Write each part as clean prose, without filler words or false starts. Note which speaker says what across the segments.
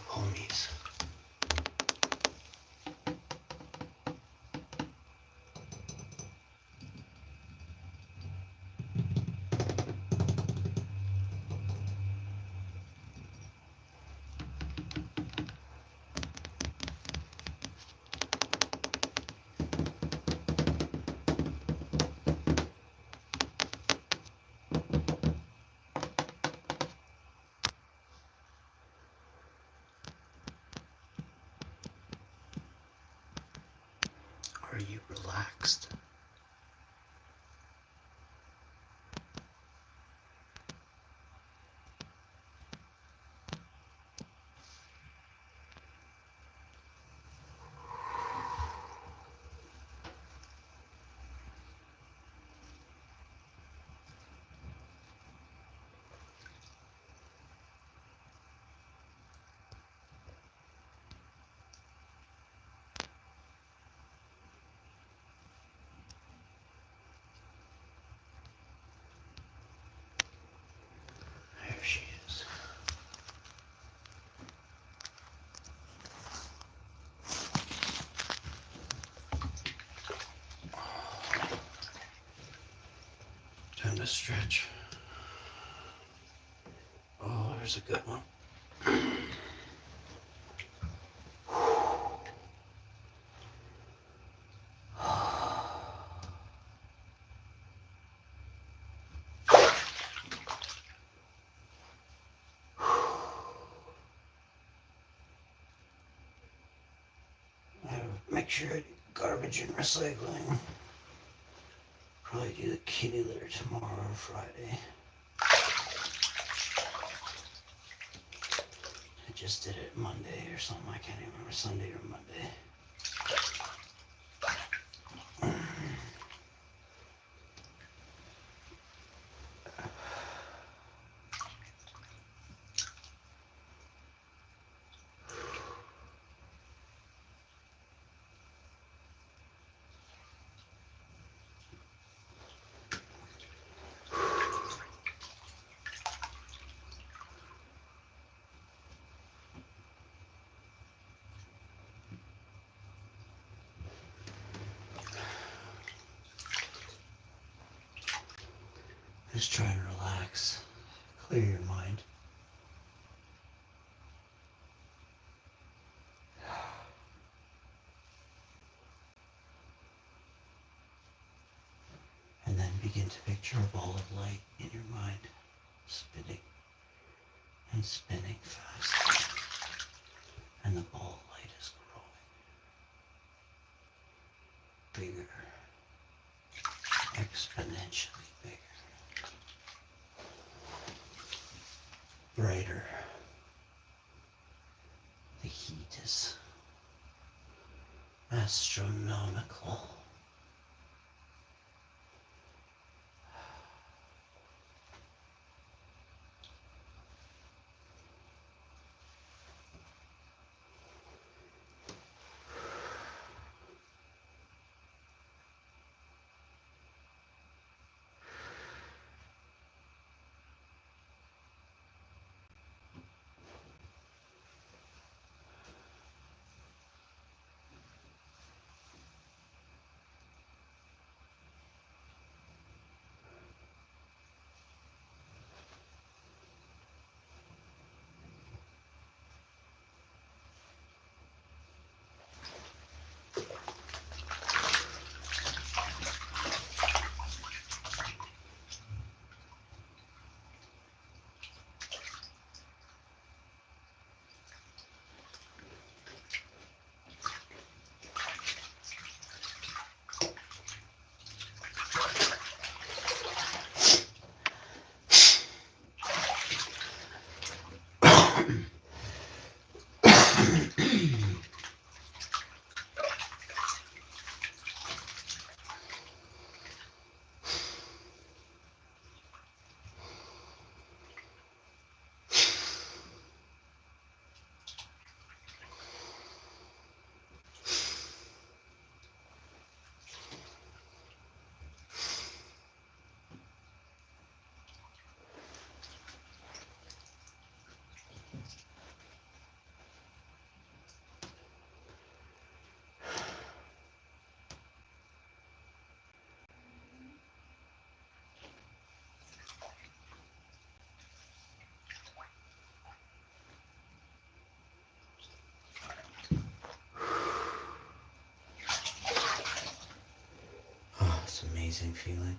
Speaker 1: up, homies? Are you relaxed? There she is. Time to stretch. Oh, there's a good one. Make sure I do garbage and recycling. Probably do the kitty litter tomorrow or Friday. I just did it Monday or something. I can't even remember, Sunday or Monday. Just try and relax, clear your mind. And then begin to picture a ball of light in your mind, spinning and spinning fast. And the ball of light is growing bigger, exponentially bigger. Brighter. The heat is astronomical. amazing feeling.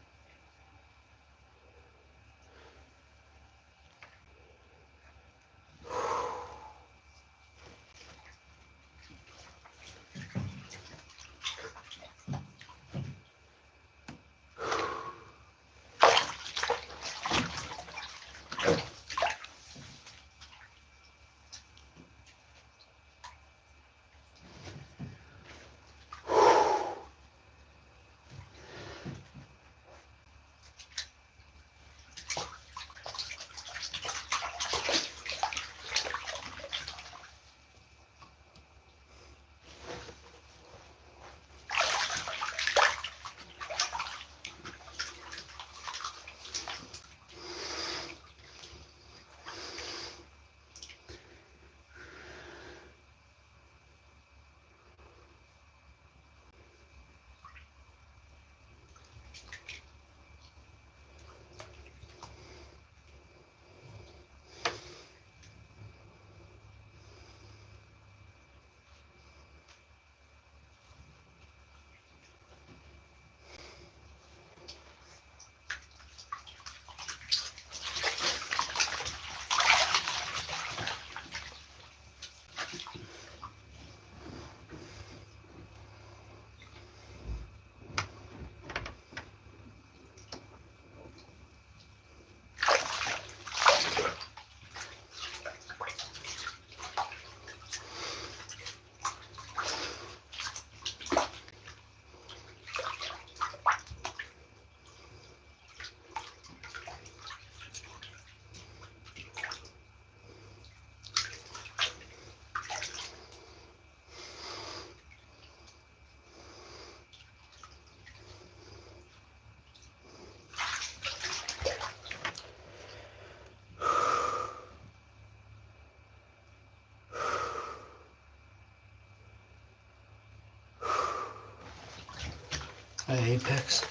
Speaker 1: Hi, Apex.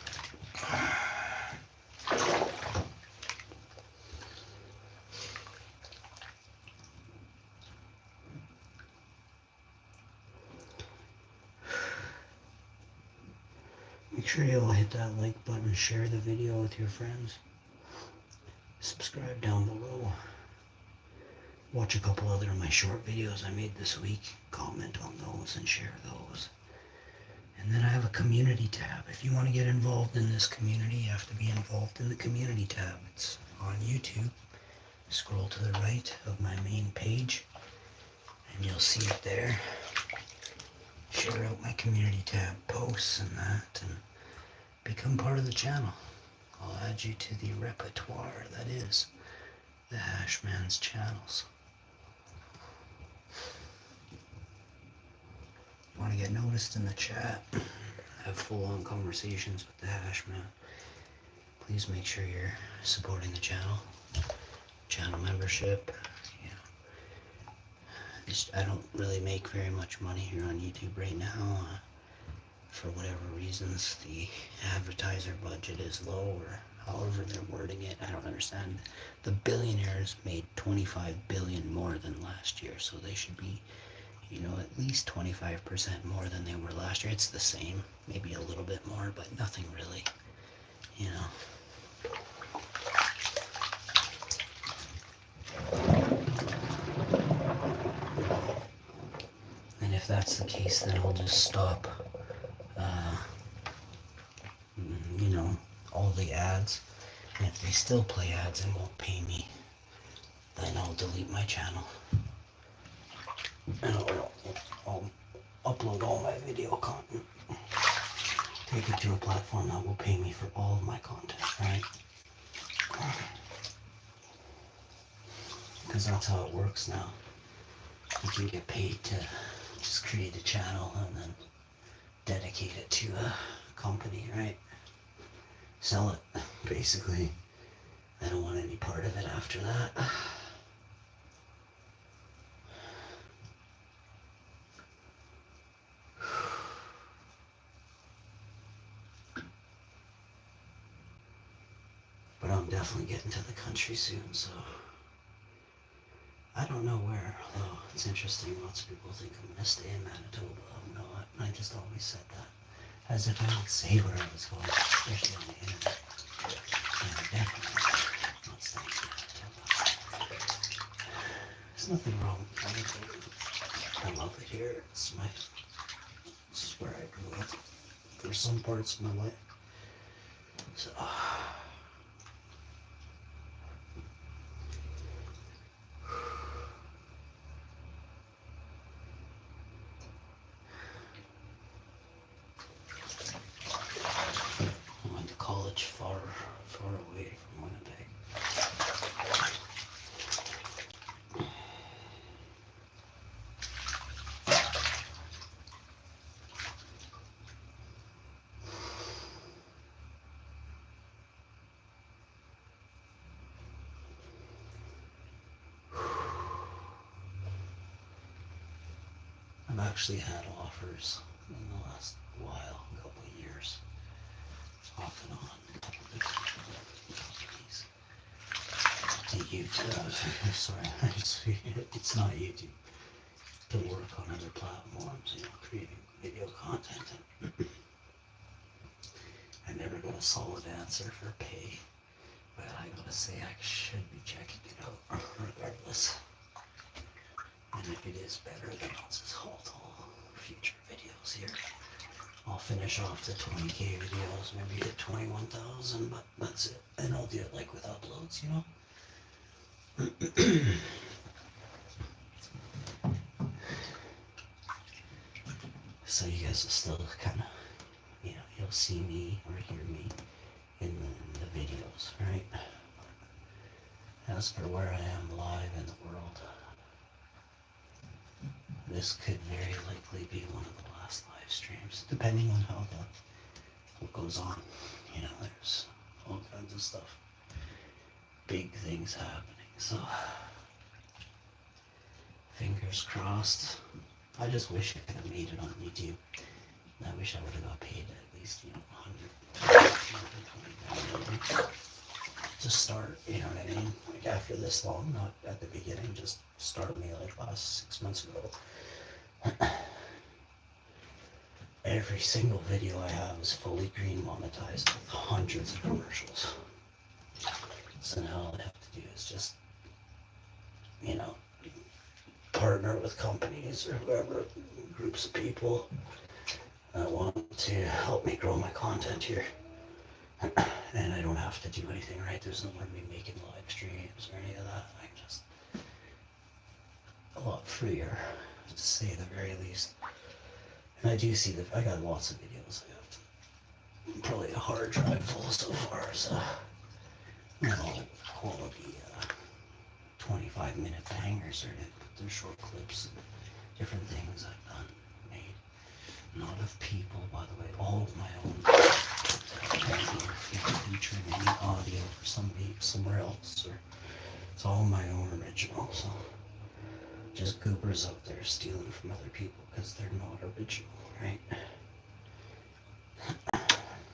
Speaker 1: Make sure you all hit that like button, share the video with your friends. Subscribe down below. Watch a couple other of my short videos I made this week. Comment on those and share those. And then I have a community tab. If you want to get involved in this community, you have to be involved in the community tab. It's on YouTube. Scroll to the right of my main page and you'll see it there. Share out my community tab posts and that and become part of the channel. I'll add you to the repertoire that is the Hashman's channels. You want to get noticed in the chat, have full-on conversations with the Hashman, please make sure you're supporting the channel. Channel membership. I don't really make very much money here on YouTube right now. For whatever reasons, the advertiser budget is low, or however they're wording it. I don't understand. The billionaires made 25 billion more than last year, so they should be, at least 25% more than they were last year. It's the same, maybe a little bit more, but nothing really, And if that's the case, then I'll just stop, all the ads. And if they still play ads and won't pay me, then I'll delete my channel. And I'll upload all my video content. Take it to a platform that will pay me for all of my content, right? Because that's how it works now. You can get paid to just create a channel and then dedicate it to a company, right? Sell it, basically. I don't want any part of it after that. But I'm definitely getting to the country soon, so I don't know where, though. It's interesting. Lots of people think I'm going to stay in Manitoba. I'm not. I just always said that. As if I would say where I was going, especially on the internet. And definitely not staying there. There's nothing wrong with anything. I love it here. This is where I grew up for some parts of my life. So I went to college far away from Winnipeg. I've actually had offers in the last while, a couple of years, off and on, companies. To YouTube, sorry, it's not YouTube. To work on other platforms, creating video content. I never got a solid answer for pay, but I gotta say I should be checking it out regardless. And if it is better, then I'll just halt all future videos here. I'll finish off the 20K videos, maybe at 21,000, but that's it. And I'll do it like with uploads, So you guys will still kind of, you'll see me or hear me in the videos, right? As for where I am live in the world, this could very likely be one of the last live streams, depending on how what goes on. There's all kinds of stuff, big things happening. So fingers crossed. I just wish I could have made it on YouTube. I wish I would have got paid at least, $120 to start, you know what I mean? Like after this long, not at the beginning, just start me like last 6 months ago. Every single video I have is fully green monetized with hundreds of commercials. So now all I have to do is just, partner with companies or whoever, groups of people that want to help me grow my content here. And I don't have to do anything, right? There's no one me making live streams or any of that. I'm just a lot freer, to say the very least. And I do see I got lots of videos. I have probably a hard drive full so far, so quality 25-minute bangers, or they're short clips and different things I've done, made. Not of people, by the way, all of my own. Featuring any audio for somebody somewhere else, or it's all my own original. So just goobers out there stealing from other people because they're not original, right?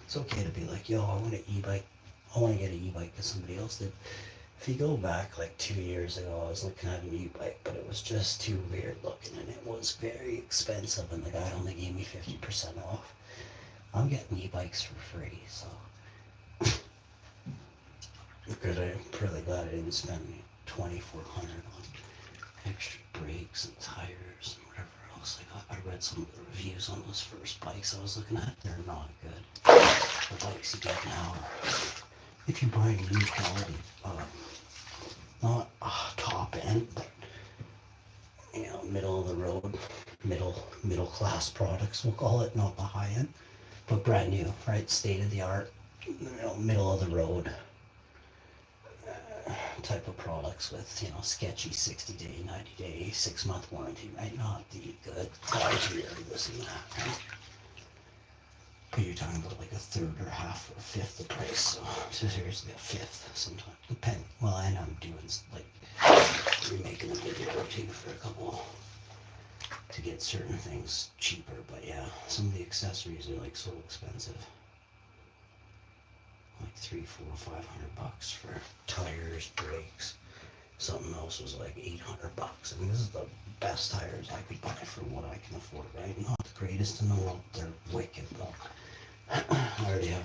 Speaker 1: It's okay to be like, yo, I want an e-bike. I want to get an e-bike because somebody else did. If you go back like 2 years ago, I was looking at an e-bike, but it was just too weird looking and it was very expensive, and the guy only gave me 50% off. I'm getting e-bikes for free, so good. I'm really glad I didn't spend $2,400 on extra brakes and tires and whatever else. I read some of the reviews on those first bikes I was looking at. They're not good. The bikes you get now are, if you're buying new quality, not top end, but middle of the road, middle class products, we'll call it, not the high end, but brand new, right? State of the art, middle of the road type of products with, sketchy 60-day, 90-day, 6-month warranty, right? Not the good 5-year, this and that, right? But you're talking about like a third or half or a fifth the price, so seriously a fifth sometimes, depending. Well, and I'm doing like remaking a video or two for a couple to get certain things cheaper, but yeah, some of the accessories are like so expensive. Like $300, $400, $500 for tires, brakes. Something else was like $800. I mean, this is the best tires I could buy for what I can afford, right? Not the greatest in the world, they're wicked though. I already have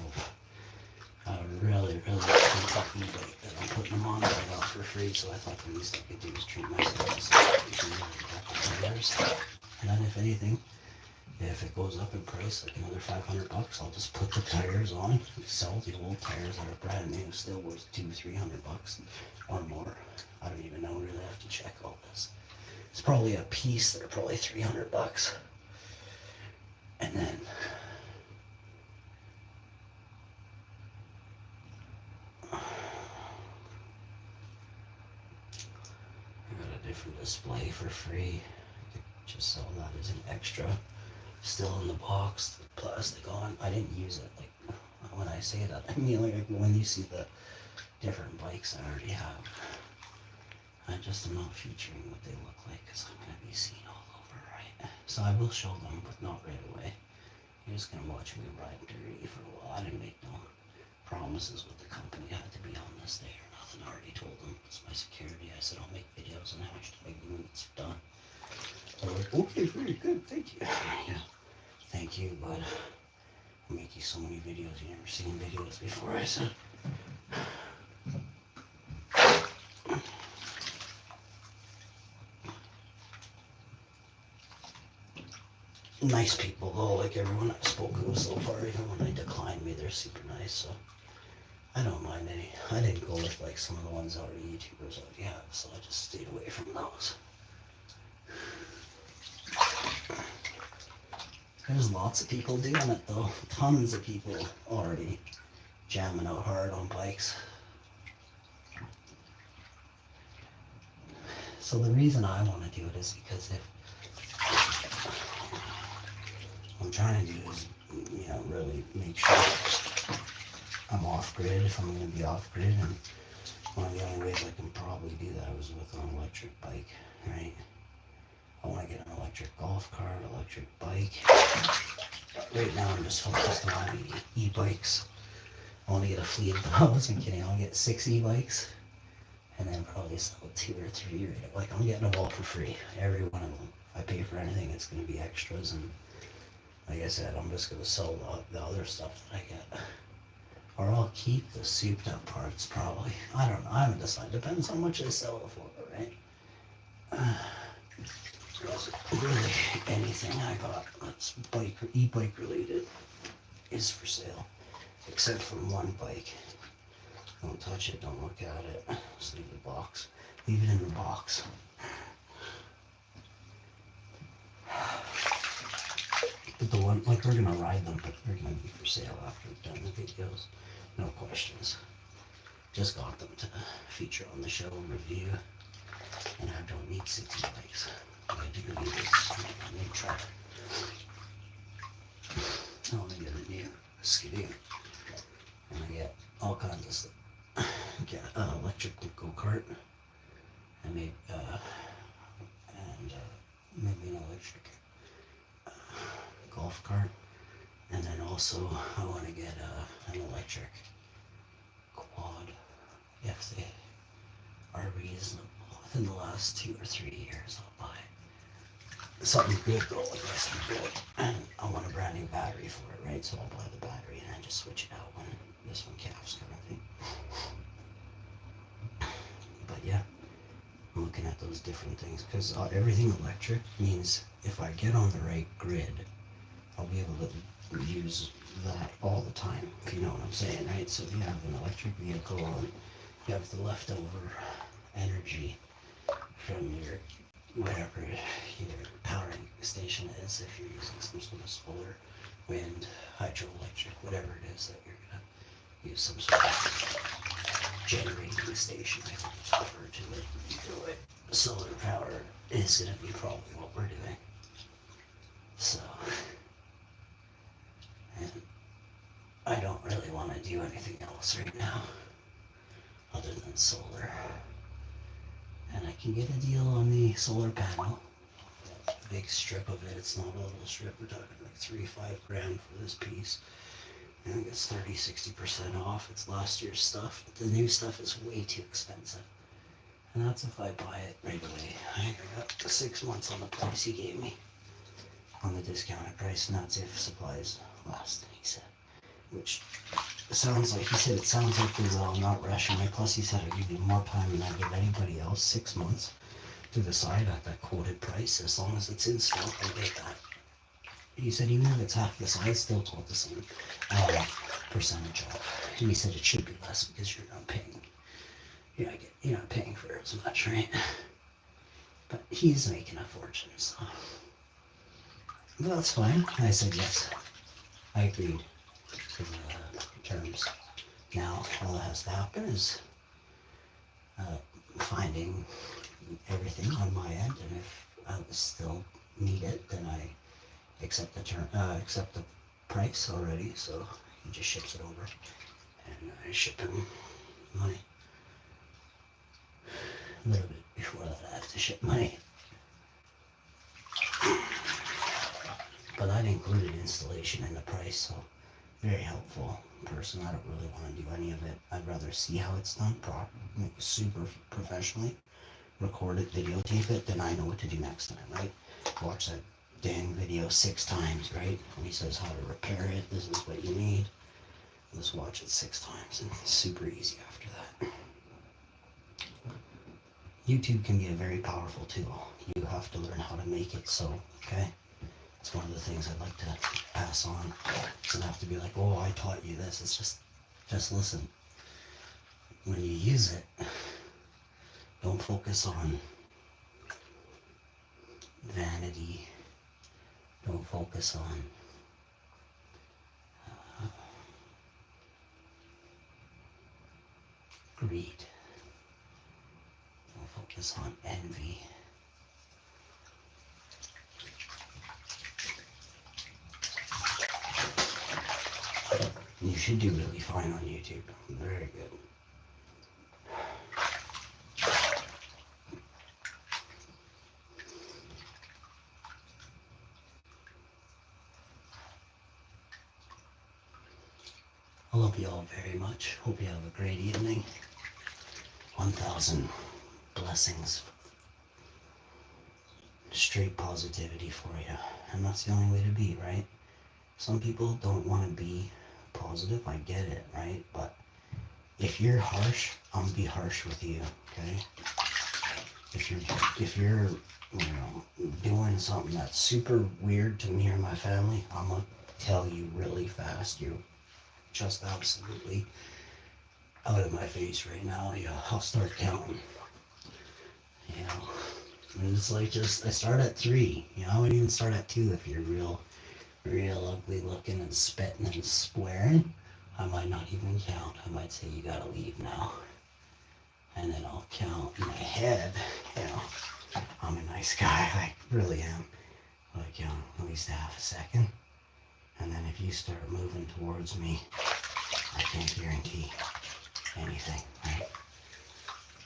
Speaker 1: a really, really expensive e-bike that I'm putting them on that I got for free, so I thought the least I could do is treat myself to some tires. And then if anything, if it goes up in price like another $500, I'll just put the tires on, sell the old tires that are brand new, still worth $200-300 or more. I don't even know, really have to check all this. It's probably a piece, they're probably $300. And then I got a different display for free. I could just sell that as an extra. Still in the box, the plastic on. I didn't use it. Like when I say that, I mean like when you see the different bikes I already have. I just am not featuring what they look like because I'm gonna be seen all over, right? So I will show them, but not right away. You're just gonna watch me ride dirty for a while. I didn't make no promises with the company. I had to be on this day or nothing. I already told them it's my security. I said I'll make videos and hashtag when it's done. They're like, okay, very good, thank you. Yeah, thank you, but I'll make you so many videos you never seen videos before. I said. Nice people though, like everyone I've spoken with so far, even when they declined me, they're super nice, so I don't mind any. I didn't go with like some of the ones already YouTubers already have, so I just stayed away from those. There's lots of people doing it though, tons of people already jamming out hard on bikes. So the reason I want to do it is because if I'm trying to do is, you know, really make sure I'm off grid if I'm going to be off grid, and one of the only ways I can probably do that is with an electric bike, right? I want to get an electric golf cart, electric bike. Right now I'm just focused on e-bikes. I want to get a fleet of those. I'm kidding. I'll get 6 e-bikes and then probably sell 2 or 3. Right? Like I'm getting them all for free, every one of them. If I pay for anything, it's going to be extras, and like I said, I'm just going to sell the other stuff that I get. Or I'll keep the souped up parts probably. I don't know. I haven't decided. Depends how much I sell it for, right? Really, anything I got that's bike or e-bike related is for sale, except for one bike. Don't touch it. Don't look at it. Just leave the box. Leave it in the box. But the one, like we're gonna ride them, but they're gonna be for sale after we've done the videos. No questions. Just got them to feature on the show and review. And I don't need 60 bikes. I do need this new truck. I want to get a new Skidoo. And I get all kinds of stuff. Get an electric go-kart. I made, maybe an electric golf cart. And then also I want to get an electric quad if they are reasonable. Within the last 2 or 3 years I'll buy something good though, like something good. And I want a brand new battery for it, right? So I'll buy the battery and then just switch it out when this one caps kind of thing. But yeah, I'm looking at those different things because everything electric means if I get on the right grid, I'll be able to use that all the time, if you know what I'm saying, right? So if you have an electric vehicle and you have the leftover energy from your whatever your powering station is, if you're using some sort of solar, wind, hydroelectric, whatever it is that you're going to use, some sort of generating station, I think it's referred to it. Either way, solar power is going to be probably what we're doing. So, and I don't really want to do anything else right now other than solar. And I can get a deal on the solar panel. A big strip of it. It's not a little strip. We're talking like $3-5 grand for this piece. I think it's 30-60% off. It's last year's stuff. But the new stuff is way too expensive. And that's if I buy it right away. I got 6 months on the price he gave me. On the discounted price. And that's if supplies last, he said. which sounds like, he said it sounds like they will, not rushing me. Plus he said I'd give you more time than I give anybody else, 6 months, to decide at that quoted price. As long as it's in stock, I get that. He said even if it's half the size, still quote the same percentage off. And he said it should be less because you're not paying. You're not paying for it as much, right? But he's making a fortune, so. Well, that's fine. I said yes. I agreed to the terms. Now, all that has to happen is finding everything on my end, and if I still need it, then I accept the price already. So he just ships it over, and I ship him money. A little bit before that, I have to ship money. But that included installation in the price, so very helpful person. I don't really want to do any of it. I'd rather see how it's done super professionally, record it, videotape it, then I know what to do next time, right? Watch that dang video 6 times, right? When he says how to repair it, this is what you need. Let's watch it 6 times, and it's super easy after that. YouTube can be a very powerful tool. You have to learn how to make it so, okay? It's one of the things I'd like to pass on. It doesn't have to be like, oh, I taught you this. It's just listen. When you use it, don't focus on vanity. Don't focus on greed. Don't focus on envy. You should do really fine on YouTube. Very good. I love you all very much. Hope you have a great evening. 1,000 blessings. Straight positivity for you. And that's the only way to be, right? Some people don't want to be positive. I get it, right? But if you're harsh, I'm gonna be harsh with you, okay? If you're doing something that's super weird to me or my family, I'm gonna tell you really fast. You're just absolutely out of my face right now. Yeah, I'll start counting. And it's like I start at 3. I would even start at 2 if you're real ugly looking and spitting and swearing. I might not even count. I might say you gotta leave now. And then I'll count in my head, I'm a nice guy, I really am. Like, at least half a second. And then if you start moving towards me, I can't guarantee anything, right?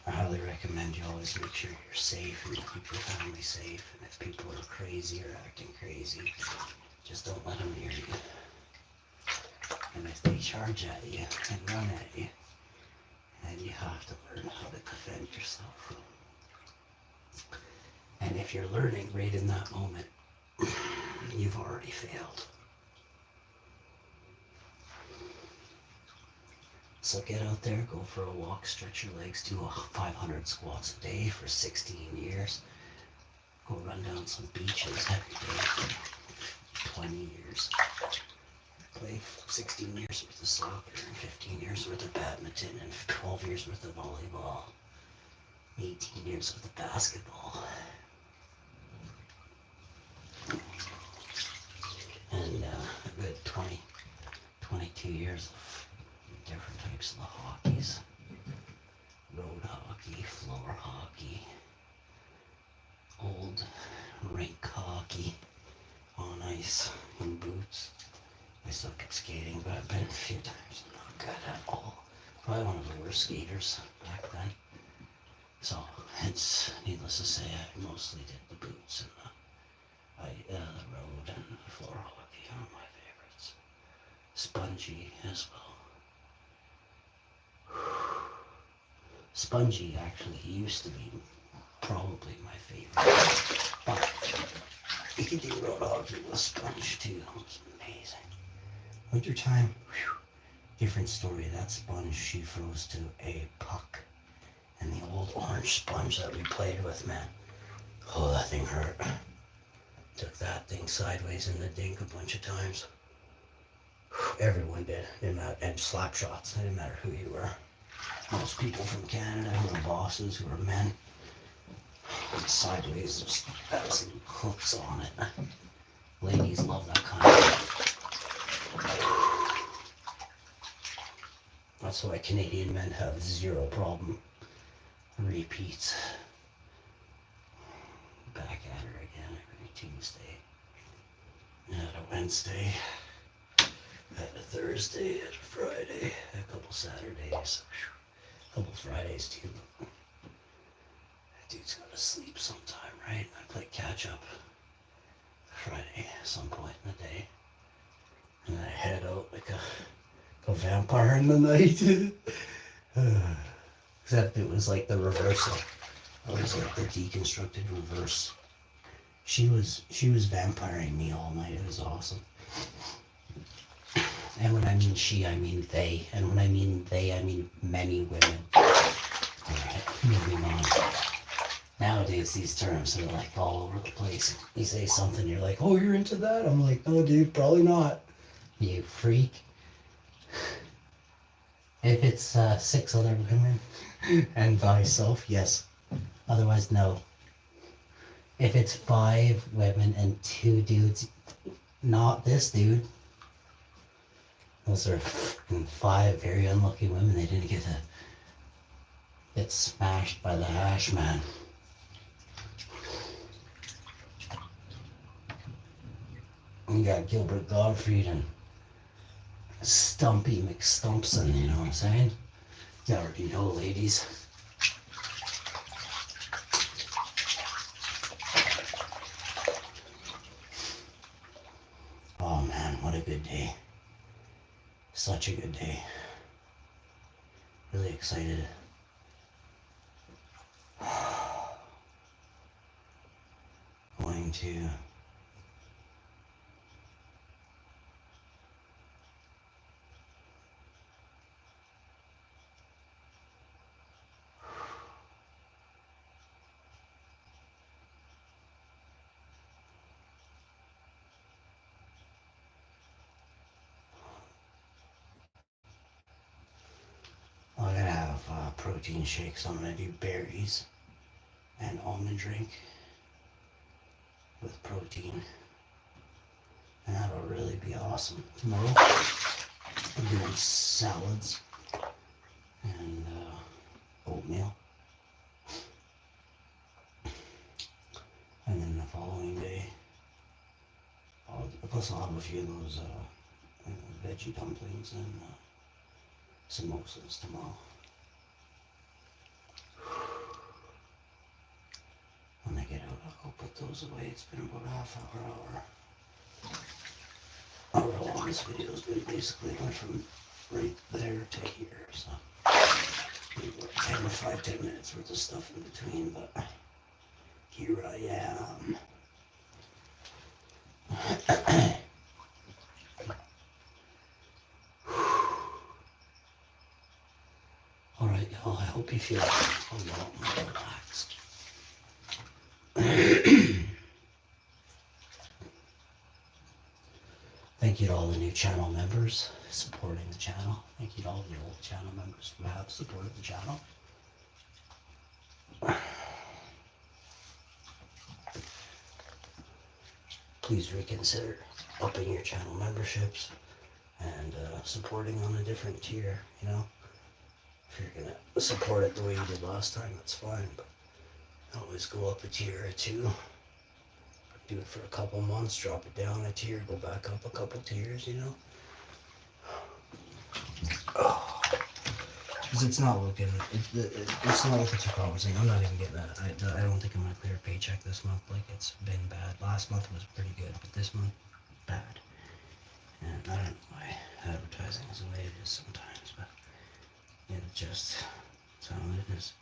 Speaker 1: I highly recommend you always make sure you're safe and keep your family safe. And if people are crazy or acting crazy, just don't let them near you. And if they charge at you and run at you, then you have to learn how to defend yourself. And if you're learning right in that moment, you've already failed. So get out there, go for a walk, stretch your legs, do 500 squats a day for 16 years. Go run down some beaches every day for 20 years. Play 16 years worth of soccer, and 15 years worth of badminton, and 12 years worth of volleyball, 18 years worth of basketball. And a good 22 years of different types of the hockeys. Road hockey, floor hockey, old rink hockey, on ice, in boots. I suck at skating, but I've been a few times. I'm not good at all. Probably one of the worst skaters back then. So, it's needless to say, I mostly did the boots and the road and the floor hockey are my favorites. Spongy as well. Spongy actually used to be probably my favorite. But you could do road hockey with sponge too. It was amazing. Wintertime, whew, different story. That sponge she froze to a puck. And the old orange sponge that we played with, man. Oh, that thing hurt. Took that thing sideways in the dink a bunch of times. Everyone did. Didn't matter. And slap shots. It didn't matter who you were. Most people from Canada who are bosses, who are men, sideways, just absolute hooks on it. Ladies love that kind of. That's why Canadian men have zero problem. Repeats. Back at her again every Tuesday. And a Wednesday. At a Thursday, at a Friday, a couple Saturdays, a couple Fridays too. That dude's gotta sleep sometime, right? I play catch up Friday at some point in the day. And I head out like a vampire in the night. Except it was like the reversal. I was like the deconstructed reverse. She was vampiring me all night. It was awesome. And when I mean she, I mean they. And when I mean they, I mean many women. Alright, moving on. Nowadays, these terms are like all over the place. You say something, you're like, oh, you're into that? I'm like, oh, dude, probably not. You freak. If it's 6 other women and thyself, yes. Otherwise, no. If it's 5 women and 2 dudes, not this dude. Those are 5 very unlucky women. They didn't get smashed by the hash man. You got Gilbert Gottfried and Stumpy McStumpson, you know what I'm saying? You already know, ladies. Oh man, what a good day. Such a good day. Really excited. Going to I'm gonna have protein shakes. I'm gonna do berries and almond drink with protein. And that'll really be awesome. Tomorrow, I'm doing salads and oatmeal. And then the following day, plus I'll have a few of those veggie dumplings and samosas tomorrow. When I get out, I'll go put those away. It's been about a half hour. However long this video's been, basically went from right there to here, so 10 minutes worth of stuff in between, but here I am. Alright, y'all, I hope you feel a lot more relaxed. Thank you to all the new channel members supporting the channel. Thank you to all the old channel members who have supported the channel. Please reconsider upping your channel memberships and supporting on a different tier, you know. If you're gonna support it the way you did last time, that's fine, but always go up a tier or 2. Do it for a couple months, drop it down a tier, go back up a couple tiers, you know. Because it's not looking too promising. I'm not even getting that. I don't think I'm gonna clear a paycheck this month. Like, it's been bad. Last month was pretty good, but this month, bad. And I don't know why advertising is the way it is sometimes, but it just, some of it is,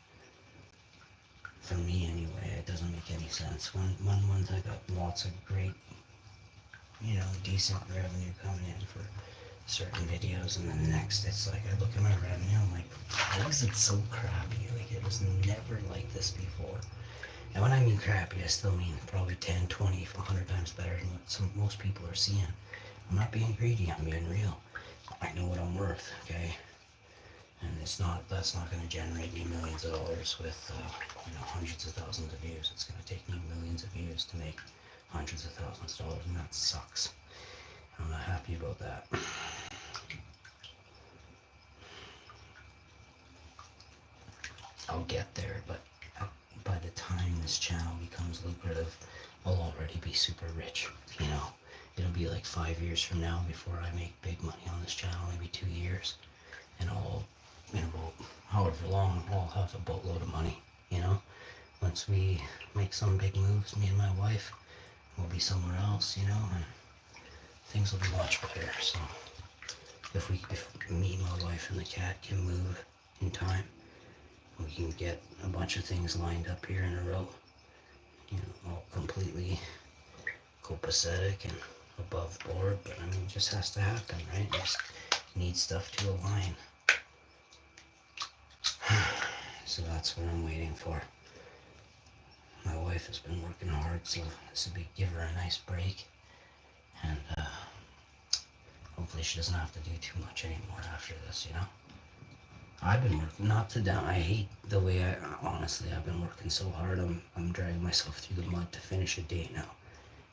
Speaker 1: for me anyway, it doesn't make any sense. One month I got lots of great, you know, decent revenue coming in for certain videos, and then the next it's like I look at my revenue, I'm like, why is it so crappy? Like it was never like this before. And when I mean crappy, I still mean probably 10, 20, 100 times better than what most people are seeing. I'm not being greedy, I'm being real. I know what I'm worth, okay? And that's not going to generate me millions of dollars with, hundreds of thousands of views. It's going to take me millions of views to make hundreds of thousands of dollars, and that sucks. I'm not happy about that. I'll get there, but by the time this channel becomes lucrative, I'll already be super rich, It'll be like 5 years from now before I make big money on this channel, maybe 2 years. And however long, I'll have a boatload of money, Once we make some big moves, me and my wife, we'll be somewhere else, and things will be much better. So if me, my wife, and the cat can move in time, we can get a bunch of things lined up here in a row, all completely copacetic and above board. But I mean, it just has to happen, right? Just need stuff to align. So that's what I'm waiting for. My wife has been working hard, so this will give her a nice break, and hopefully she doesn't have to do too much anymore after this, I've been working, not to down, I hate the way honestly, I've been working so hard, I'm dragging myself through the mud to finish a date now,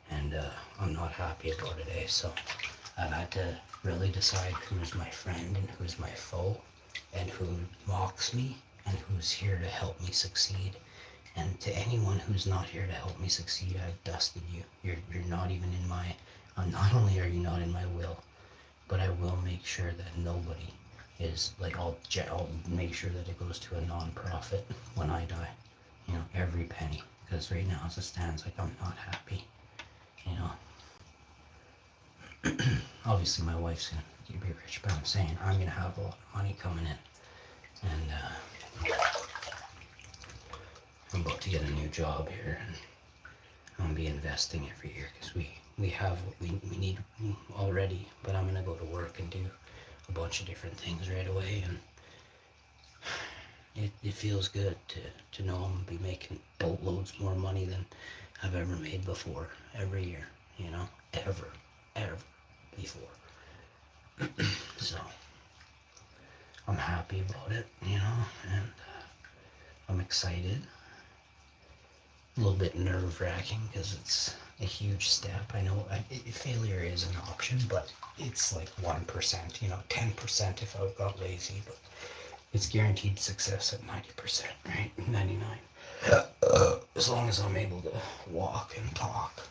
Speaker 1: and I'm not happy about it, so I've had to really decide who's my friend and who's my foe, and who mocks me, and who's here to help me succeed. And to anyone who's not here to help me succeed, I've dusted you. You're not even in my, not only are you not in my will, but I will make sure that nobody is, like, I'll make sure that it goes to a non-profit when I die, every penny. Because right now, as it stands, like, I'm not happy, Obviously my wife's gonna be rich, but I'm saying I'm gonna have a lot of money coming in, and I'm about to get a new job here, and I'm gonna be investing every year, because we have what we need already, but I'm gonna go to work and do a bunch of different things right away, and it feels good to know I'm gonna be making boatloads more money than I've ever made before, every year, ever before. So I'm happy about it, and I'm excited. A little bit nerve-wracking because it's a huge step. I know failure is an option, but it's like 1%, 10% if I've got lazy, but it's guaranteed success at 90%, right? 99. As long as I'm able to walk and talk.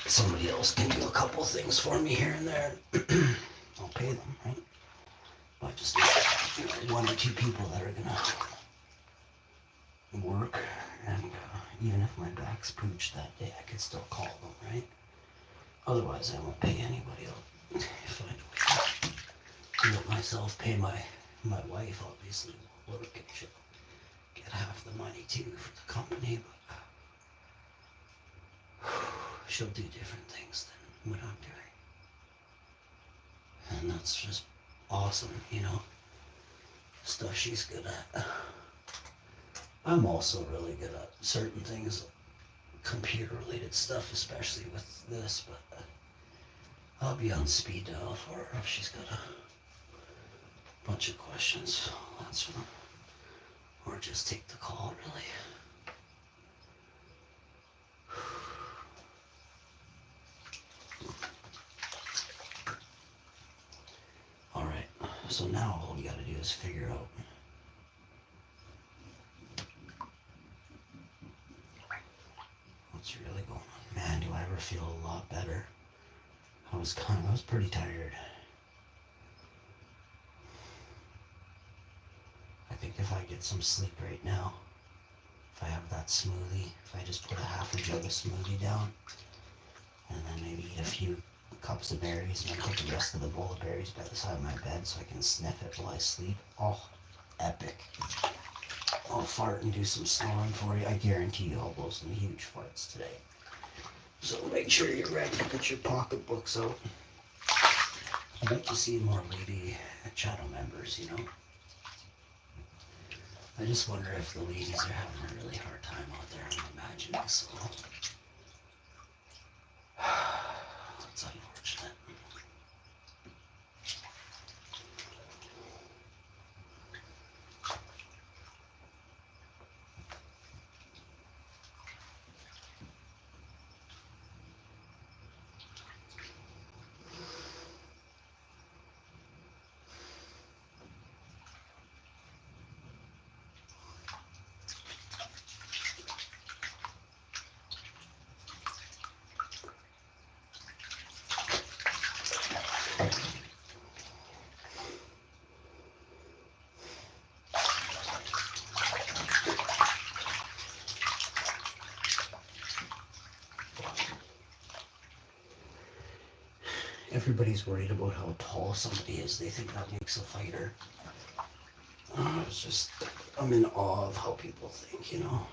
Speaker 1: Somebody else can do a couple things for me here and there. I'll pay them, right? But just one or two people that are gonna work, and even if my back's pooched that day, I could still call them, right? Otherwise, I won't pay anybody. I'll find a way to do it myself. Pay my wife, obviously, will work, and she'll get half the money too for the company, but she'll do different things than what I'm doing, and that's just awesome, stuff she's good at. I'm also really good at certain things, computer related stuff, especially with this, but I'll be on speed dial for her if she's got a bunch of questions. I'll answer them, or just take the call, really. Alright, so now all you gotta do is figure out what's really going on. Man, do I ever feel a lot better. I was pretty tired. I think if I get some sleep right now, if I have that smoothie, if I just put a half a jug of smoothie down, and then maybe eat a few cups of berries, and then put the rest of the bowl of berries by the side of my bed so I can sniff it while I sleep. Oh, epic. I'll fart and do some snoring for you. I guarantee you I'll blow some huge farts today. So make sure you're ready to put your pocketbooks out. I'd like to see more lady channel members, you know. I just wonder if the ladies are having a really hard time out there. I'm imagining so. It's unfortunate. Everybody's worried about how tall somebody is. They think that makes a fighter. I'm in awe of how people think, you know.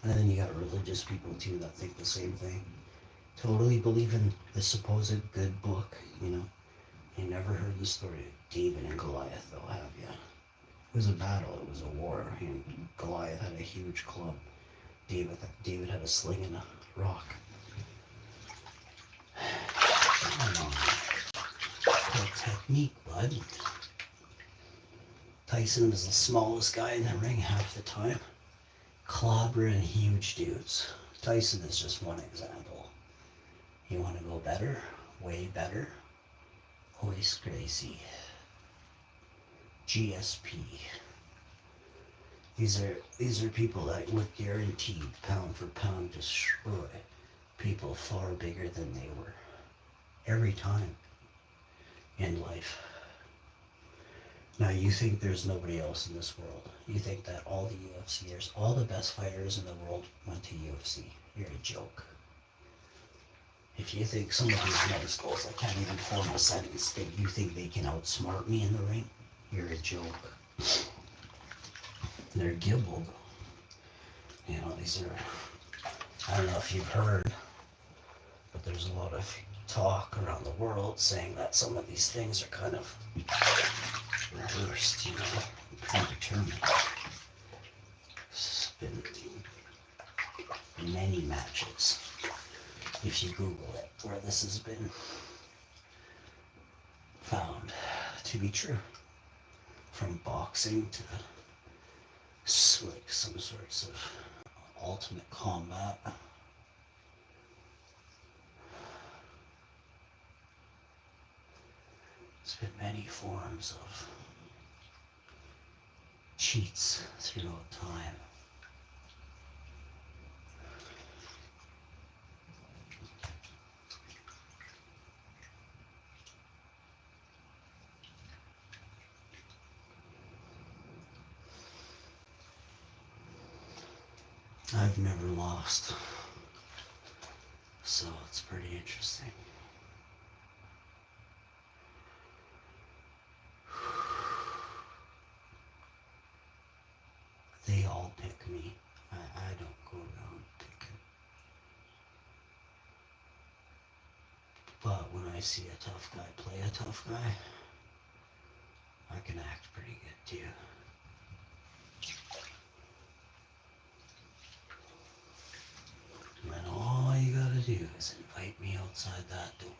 Speaker 1: And then you got religious people too that think the same thing. Totally believe in the supposed good book, you know. You never heard the story of David and Goliath, though, have you? It was a battle. It was a war. And Goliath had a huge club. David had a sling and a rock. Good technique, bud. Tyson was the smallest guy in the ring half the time. Clobbering huge dudes. Tyson is just one example. You want to go better? Way better? Royce Gracie. GSP. These are people that would guaranteed pound for pound destroy people far bigger than they were. Every time in life. Now you think there's nobody else in this world. You think that all the UFCers, all the best fighters in the world went to UFC. You're a joke. If you think some of these numbskulls that can't even form a sentence, that you think they can outsmart me in the ring, you're a joke. They're gibbled. You know, these are, I don't know if you've heard, but there's a lot of talk around the world saying that some of these things are kind of reversed, you know, predetermined. It's been many matches, if you Google it, where this has been found to be true. From boxing to like some sorts of ultimate combat. There's been many forms of cheats throughout time. I've never lost, so it's pretty interesting. They all pick me. I don't go around picking. But when I see a tough guy play a tough guy, I can act pretty good too. And then all you gotta do is invite me outside that door.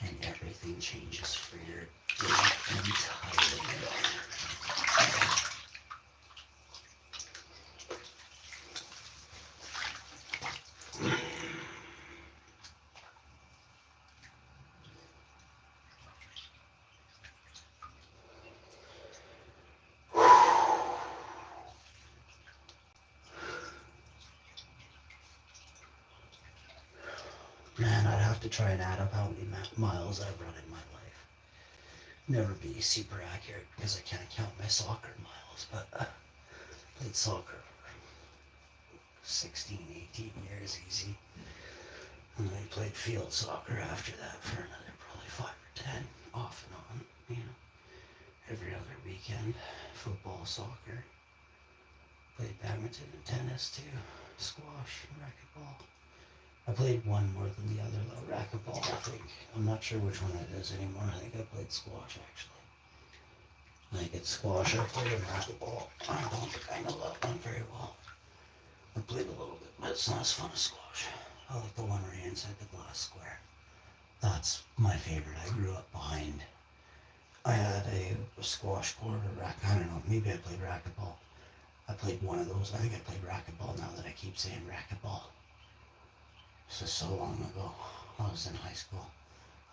Speaker 1: And everything changes for your day entirely. Man, I'd have to try and add up how many miles I've run in my life. Never be super accurate because I can't count my soccer miles, but played soccer for 16, 18 years easy. And I played field soccer after that for another probably 5 or 10, off and on, you know, every other weekend, football, soccer. Played badminton and tennis too. Squash, racquetball. I played one more than the other though, racquetball, I think. I'm not sure which one it is anymore. I think I played squash actually. I think it's squash I played in racquetball. I don't think I know that one very well. I played a little bit, but it's not as fun as squash. I like the one right inside the glass square. That's my favorite. I grew up behind. I had a squash court or I don't know, maybe I played racquetball. I played one of those. I think I played racquetball now that I keep saying racquetball. This is so long ago. I was in high school.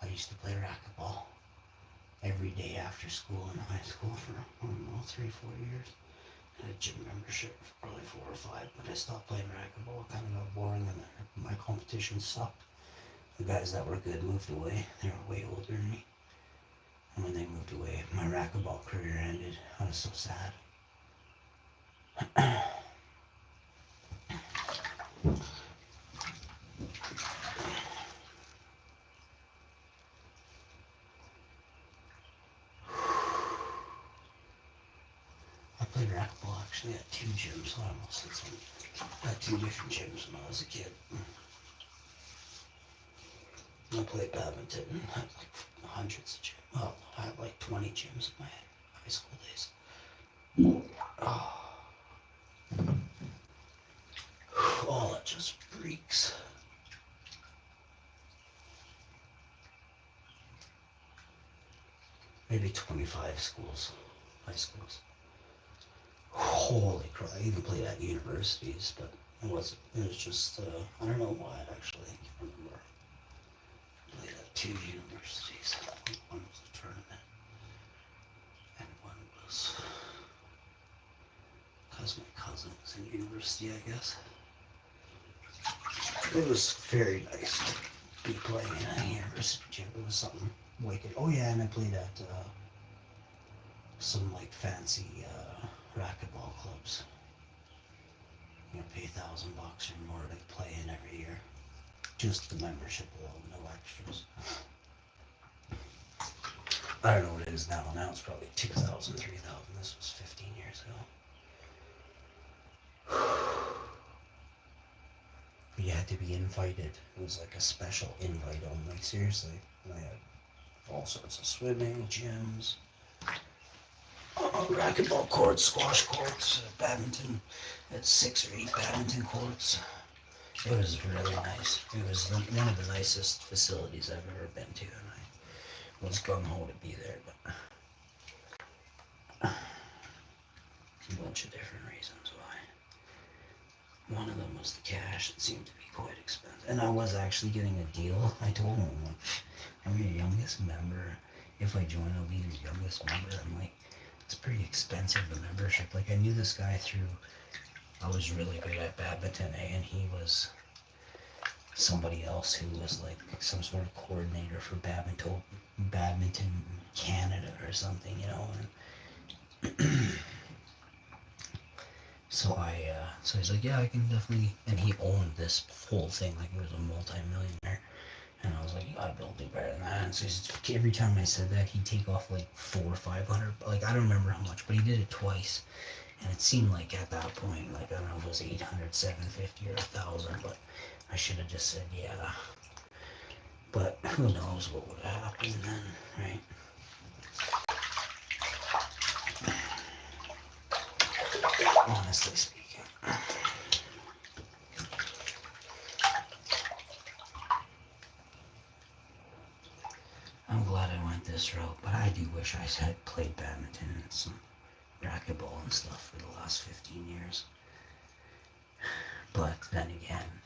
Speaker 1: I used to play racquetball every day after school in high school for, I don't know, 3-4 years. I had a gym membership for probably 4 or 5, but I stopped playing racquetball. It kind of got boring and my competition sucked. The guys that were good moved away. They were way older than me. And when they moved away, my racquetball career ended. I was so sad. I played racquetball actually at 2 gyms. I almost said something. At 2 different gyms when I was a kid. I played badminton. I had like hundreds of gyms. Well, I had like 20 gyms in my high school days. Oh, it just reeks. Maybe 25 schools, high schools. Holy crap! I even played at universities, but it was just I don't know why actually. I can't remember. I played at 2 universities. One was a tournament, and one was because my cousin was in university, I guess. It was very nice to be playing in a university gym. It was something wicked. Oh yeah, and I played at some like fancy racquetball clubs. You know, pay $1,000 or more to play in every year. Just the membership alone, no extras. I don't know what it is now. Now it's probably 2,000, 3,000. This was 15 years ago. But you had to be invited. It was like a special invite only. Seriously. And I had all sorts of swimming, gyms, racquetball courts, squash courts, badminton. I had 6 or 8 badminton courts. It was really nice. It was one of the nicest facilities I've ever been to, and I was gung-ho to be there, but a bunch of different reasons why. One of them was the cash. It seemed to be quite expensive. And I was actually getting a deal. I told him, like, I'm your youngest member. If I join, I'll be your youngest member. I'm like, it's pretty expensive, the membership. Like, I knew this guy through, I was really good at badminton, and he was somebody else who was like some sort of coordinator for badminton Canada or something, you know. And so so he's like, yeah, I can definitely, and he owned this whole thing, like he was a multi-millionaire. And I was like, you gotta be able to do better than that. And so every time I said that, he'd take off like 400 or 500. Like, I don't remember how much, but he did it twice. And it seemed like at that point, like, I don't know if it was 800, 750 or 1,000, but I should have just said, yeah. But who knows what would have happened then, right? Honestly speaking. I'm glad I went this route, but I do wish I had played badminton and some racquetball and stuff for the last 15 years. But then again,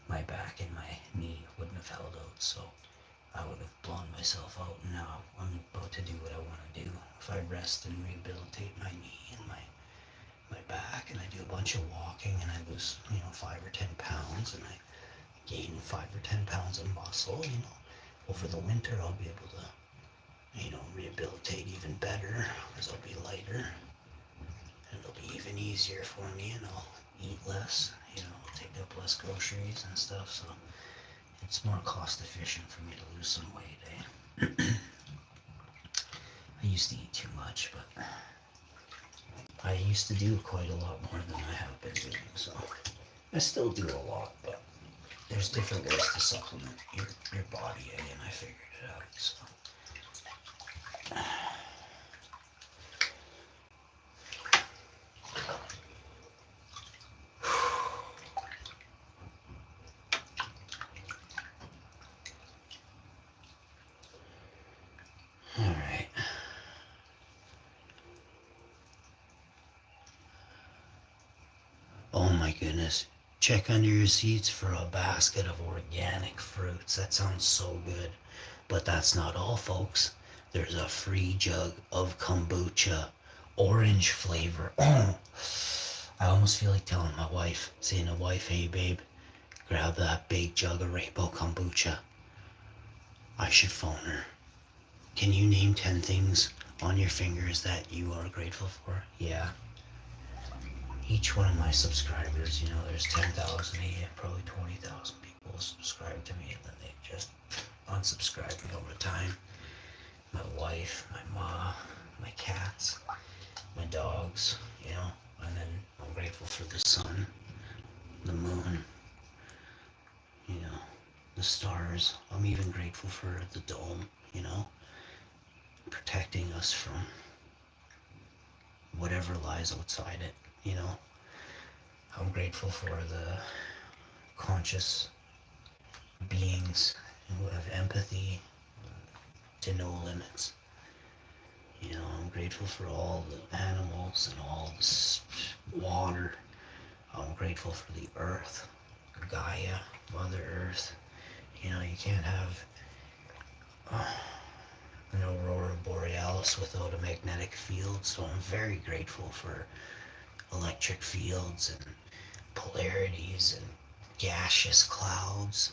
Speaker 1: my back and my knee wouldn't have held out, so I would have blown myself out. And now I'm about to do what I want to do. If I rest and rehabilitate my knee and my back, and I do a bunch of walking, and I lose, 5 or 10 pounds, and I gain 5 or 10 pounds of muscle, over the winter I'll be able to, rehabilitate even better, because I'll be lighter, and it'll be even easier for me, and I'll eat less, take up less groceries and stuff, so it's more cost efficient for me to lose some weight, I used to eat too much, but I used to do quite a lot more than I have been doing, so I still do a lot, but there's different ways to supplement your body, and I figured it out, so. Alright. Oh my goodness. Check under your seats for a basket of organic fruits. That sounds so good. But that's not all, folks. There's a free jug of kombucha, orange flavor. Oh, I almost feel like telling my wife, saying to wife, hey babe, grab that big jug of rainbow kombucha. I should phone her. Can you name 10 things on your fingers that you are grateful for? Yeah. Each one of my subscribers, you know, there's 10,000 here, probably 20,000 people subscribe to me, and then they just unsubscribe me over time. My wife, my ma, my cats, my dogs, you know, and then I'm grateful for the sun, the moon, you know, the stars. I'm even grateful for the dome, you know, protecting us from whatever lies outside it, you know. I'm grateful for the conscious beings who have empathy to no limits. You know, I'm grateful for all the animals and all the water. I'm grateful for the earth, Gaia, Mother Earth. You know, you can't have an aurora borealis without a magnetic field, so I'm very grateful for electric fields and polarities and gaseous clouds.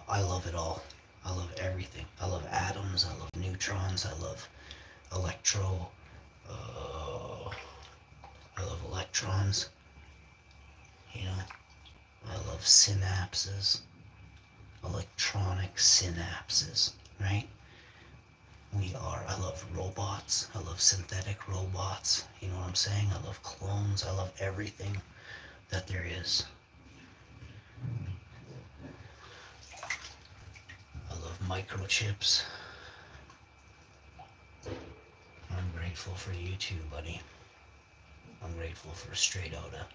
Speaker 1: I love it all. I love everything. I love atoms. I love neutrons. I love I love electrons. You know, I love synapses, electronic synapses, right? I love robots. I love synthetic robots. You know what I'm saying? I love clones. I love everything that there is. I love microchips. I'm grateful for you too, buddy. I'm grateful for Straight Outta.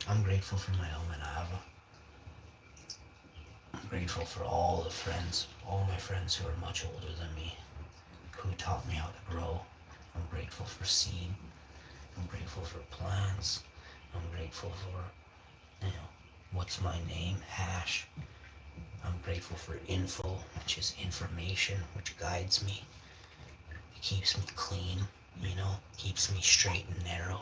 Speaker 1: I'm grateful for my Alma Ava. I'm grateful for all my friends who are much older than me, who taught me how to grow. I'm grateful for seed. I'm grateful for plants. I'm grateful for, what's my name? Hash. I'm grateful for info, which is information, which guides me. It keeps me clean, keeps me straight and narrow.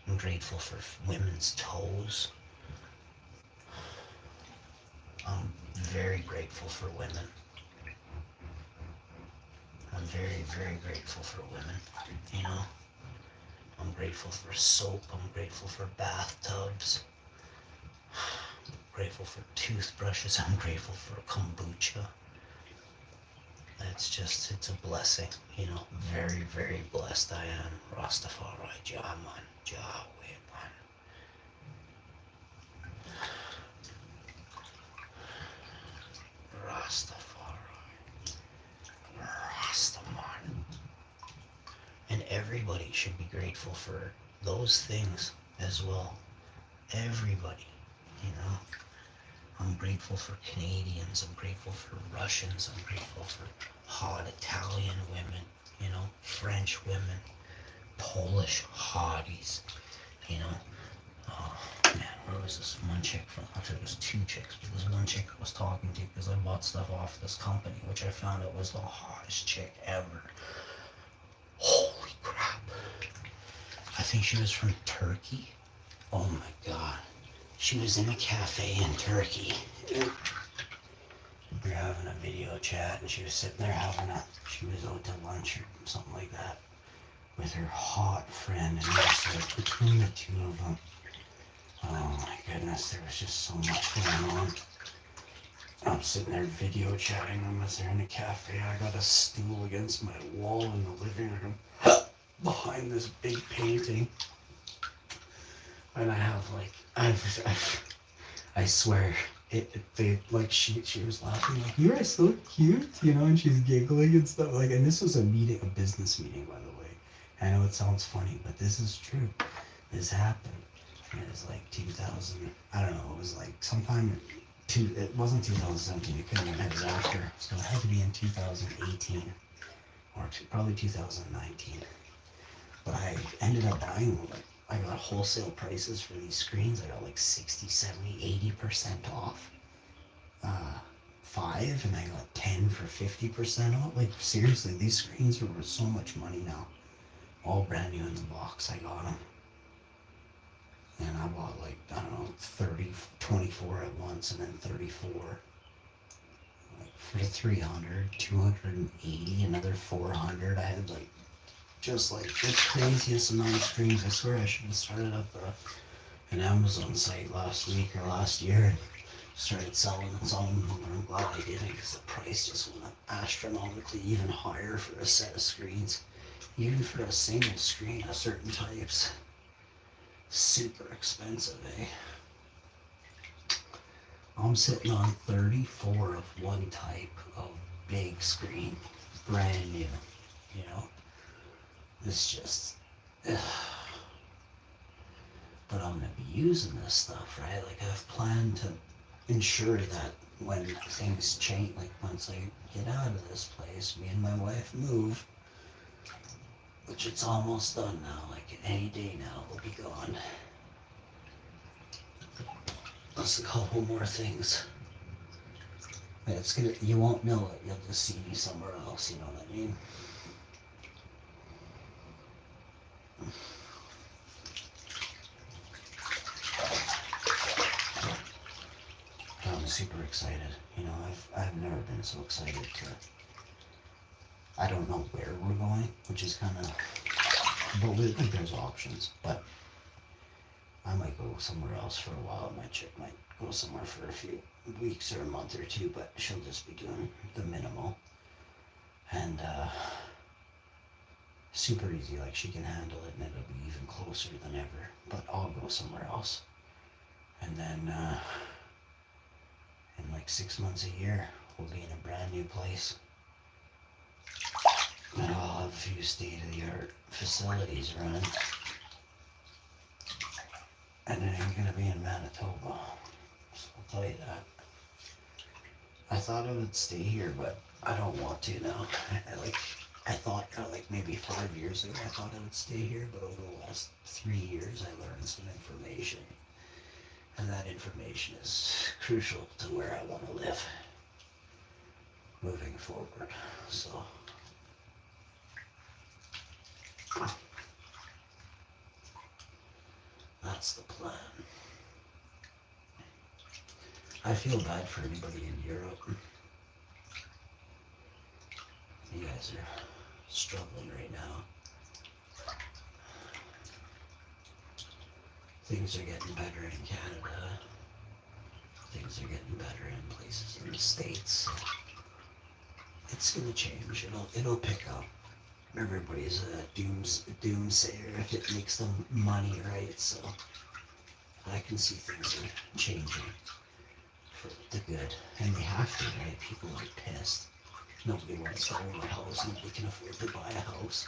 Speaker 1: I'm grateful for women's toes. I'm very grateful for women. I'm very, very grateful for women, I'm grateful for soap. I'm grateful for bathtubs. I'm grateful for toothbrushes. I'm grateful for kombucha. It's a blessing, very, very blessed I am. Rastafari, Jaman, Jaweman. Rastafari, Rastaman. And everybody should be grateful for those things as well. Everybody, I'm grateful for Canadians. I'm grateful for Russians. I'm grateful for hot Italian women, French women, Polish hotties, Oh, man, where was this one chick from? Actually, it was two chicks, but there was one chick I was talking to because I bought stuff off this company, which I found out was the hottest chick ever. Holy crap. I think she was from Turkey. Oh my god. She was in a cafe in Turkey. We were having a video chat and she was sitting there she was out to lunch or something like that with her hot friend, and it was like between the two of them. Oh my goodness, there was just so much going on. I'm sitting there video chatting. I'm there in a cafe. I got a stool against my wall in the living room behind this big painting. And I have like, I swear, she was laughing like, you are so cute, you know, and she's giggling and stuff like, and this was a business meeting, by the way. I know it sounds funny, but this is true. This happened. And it was like 2000, I don't know, it was like sometime, it wasn't 2017, it couldn't have been, it was after, so it had to be in 2018, or probably 2019. But I ended up buying, like, I got wholesale prices for these screens. I got like 60, 70, 80% off. 5, and I got 10 for 50% off. Like, seriously, these screens are worth so much money now. All brand new in the box. I got them. And I bought like, I don't know, 30, 24 at once, and then 34. Like for 300, 280, another 400. I had like, just like the craziest amount of screens. I swear I should have started up an Amazon site last week or last year and started selling some. I'm glad I didn't, because the price just went up astronomically, even higher for a set of screens. Even for a single screen of certain types. Super expensive, eh? I'm sitting on 34 of one type of big screen, brand new, you know? It's just, ugh. But I'm gonna be using this stuff, right? Like, I've planned to ensure that when things change, like once I get out of this place, me and my wife move, which it's almost done now, like any day now we'll be gone. Just a couple more things. It's gonna, you won't know it, you'll just see me somewhere else, you know what I mean? I'm super excited. You know, I've never been so excited to. I don't know where we're going, which is kind of. But we think there's options. But I might go somewhere else for a while. My chick might go somewhere for a few weeks or a month or two, but she'll just be doing the minimal. And super easy. Like, she can handle it, and it'll be even closer than ever. But I'll go somewhere else. And then. In like 6 months, a year, we'll be in a brand new place. And I'll have a few state-of-the-art facilities running. And it ain't gonna be in Manitoba. So I'll tell you that. I thought I would stay here, but I don't want to now. I thought like maybe 5 years ago, I thought I would stay here, but over the last 3 years, I learned some information. And that information is crucial to where I want to live moving forward. So that's the plan. I feel bad for anybody in Europe. You guys are struggling right now. Things are getting better in Canada. Things are getting better in places in the States. It's gonna change. It'll pick up. Everybody's a doomsayer if it makes them money, right? So I can see things are changing for the good, and they have to, right? People are pissed. Nobody wants to own a house. Nobody can afford to buy a house.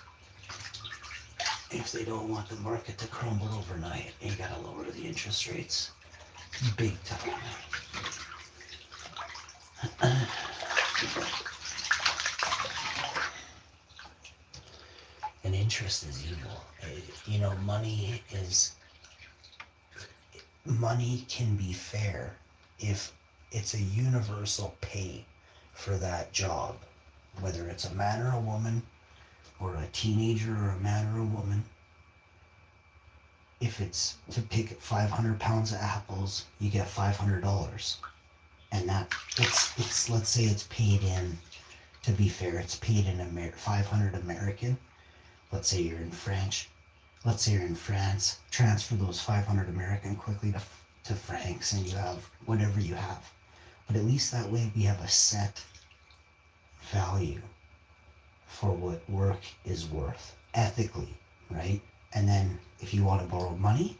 Speaker 1: If they don't want the market to crumble overnight, you gotta lower the interest rates big time. And interest is evil. You know, money can be fair if it's a universal pay for that job, whether it's a man or a woman, or a teenager or a man or a woman. If it's to pick 500 pounds of apples, you get $500. And it's let's say it's paid in, to be fair, it's paid in 500 American. Let's say you're in France. Transfer those 500 American quickly to francs, and you have whatever you have. But at least that way we have a set value for what work is worth ethically, right? And then if you want to borrow money,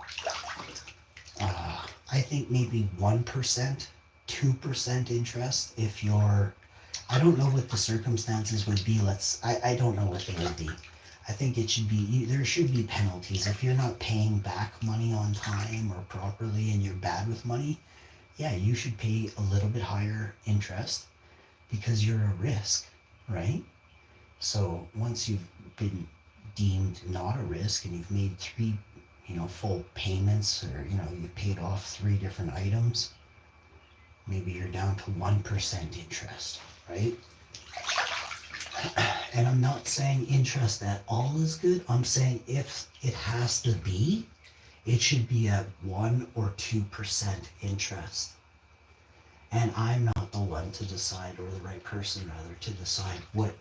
Speaker 1: I think maybe 1%, 2% interest if you're, I don't know what the circumstances would be. I don't know what they would be. I think it should be, there should be penalties. If you're not paying back money on time or properly and you're bad with money, yeah, you should pay a little bit higher interest because you're a risk, right? So once you've been deemed not a risk and you've made three, full payments, or, you've paid off three different items, maybe you're down to 1% interest, right? And I'm not saying interest at all is good. I'm saying if it has to be, it should be at 1 or 2% interest. And I'm not the one to decide, or the right person rather, to decide what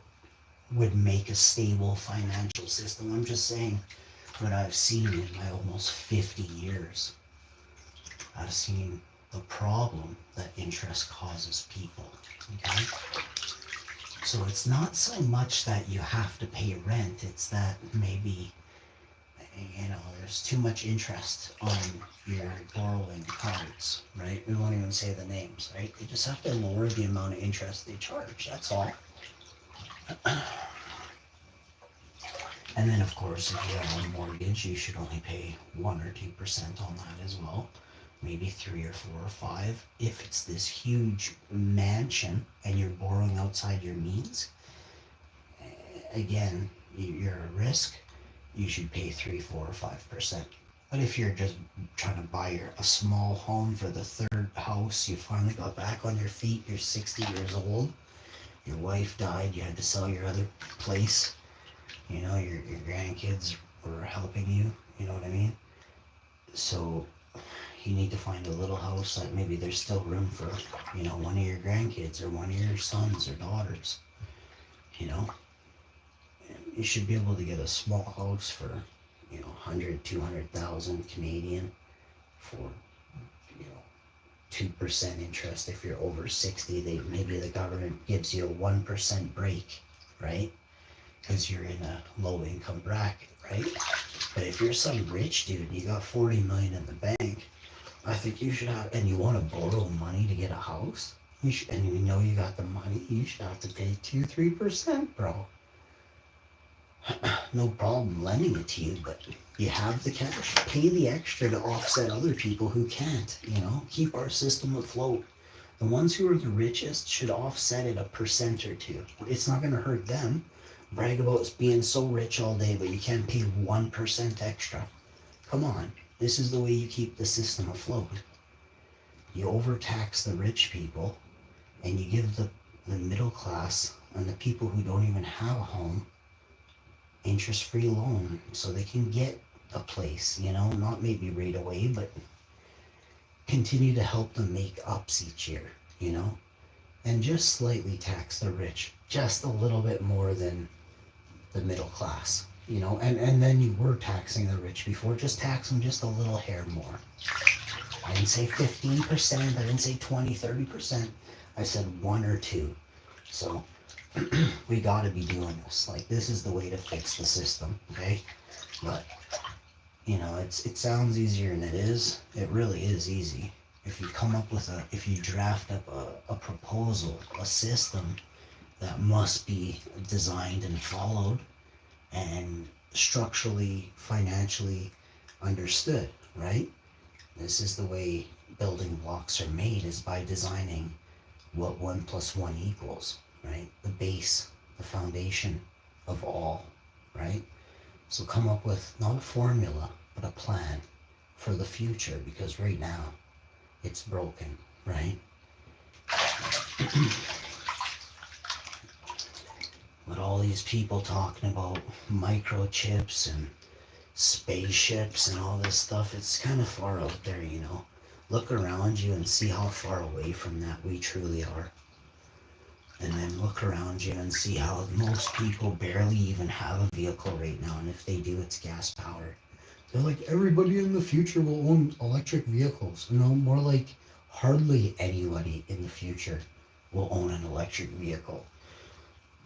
Speaker 1: would make a stable financial system. I'm just saying what I've seen in my almost 50 years. I've seen the problem that interest causes people, okay? So it's not so much that you have to pay rent, it's that maybe, there's too much interest on your borrowing cards, right? We won't even say the names, right? You just have to lower the amount of interest they charge, that's all. And then, of course, if you have a mortgage, you should only pay 1 or 2% on that as well. Maybe 3 or 4 or 5. If it's this huge mansion and you're borrowing outside your means, again, you're a risk. You should pay 3, 4, or 5%. But if you're just trying to buy a small home for the third house, you finally got back on your feet, you're 60 years old, your wife died, you had to sell your other place, your grandkids were helping you, you know what I mean? So you need to find a little house that maybe there's still room for, one of your grandkids or one of your sons or daughters, You should be able to get a small house for, 100, 200,000 Canadian for, 2% interest. If you're over 60, maybe the government gives you a 1% break, right? Because you're in a low income bracket, right? But if you're some rich dude, you got 40 million in the bank, I think you should have, and you want to borrow money to get a house, and you got the money, you should have to pay 2, 3%, bro. No problem lending it to you, but you have the cash, pay the extra to offset other people who can't, keep our system afloat. The ones who are the richest should offset it 1% or 2. It's not going to hurt them. Brag about being so rich all day, but you can't pay 1% extra. Come on, this is the way you keep the system afloat. You overtax the rich people, and you give the middle class and the people who don't even have a home interest-free loan so they can get a place, not maybe right away, but continue to help them make ups each year, and just slightly tax the rich, just a little bit more than the middle class, and then you were taxing the rich before, just tax them just a little hair more. I didn't say 15%, I didn't say 20, 30%, I said 1 or 2. So we got to be doing this. Like, this is the way to fix the system, okay? But, it sounds easier than it is. It really is easy. If you draft up a proposal, a system that must be designed and followed and structurally, financially understood, right? This is the way building blocks are made, is by designing what 1 + 1 equals, right? The base, the foundation of all, right? So come up with not a formula, but a plan for the future, because right now it's broken, right? But all these people talking about microchips and spaceships and all this stuff, it's kind of far out there, Look around you and see how far away from that we truly are. And then look around you and see how most people barely even have a vehicle right now, and if they do, it's gas powered. They're like, everybody in the future will own electric vehicles, more like hardly anybody in the future will own an electric vehicle.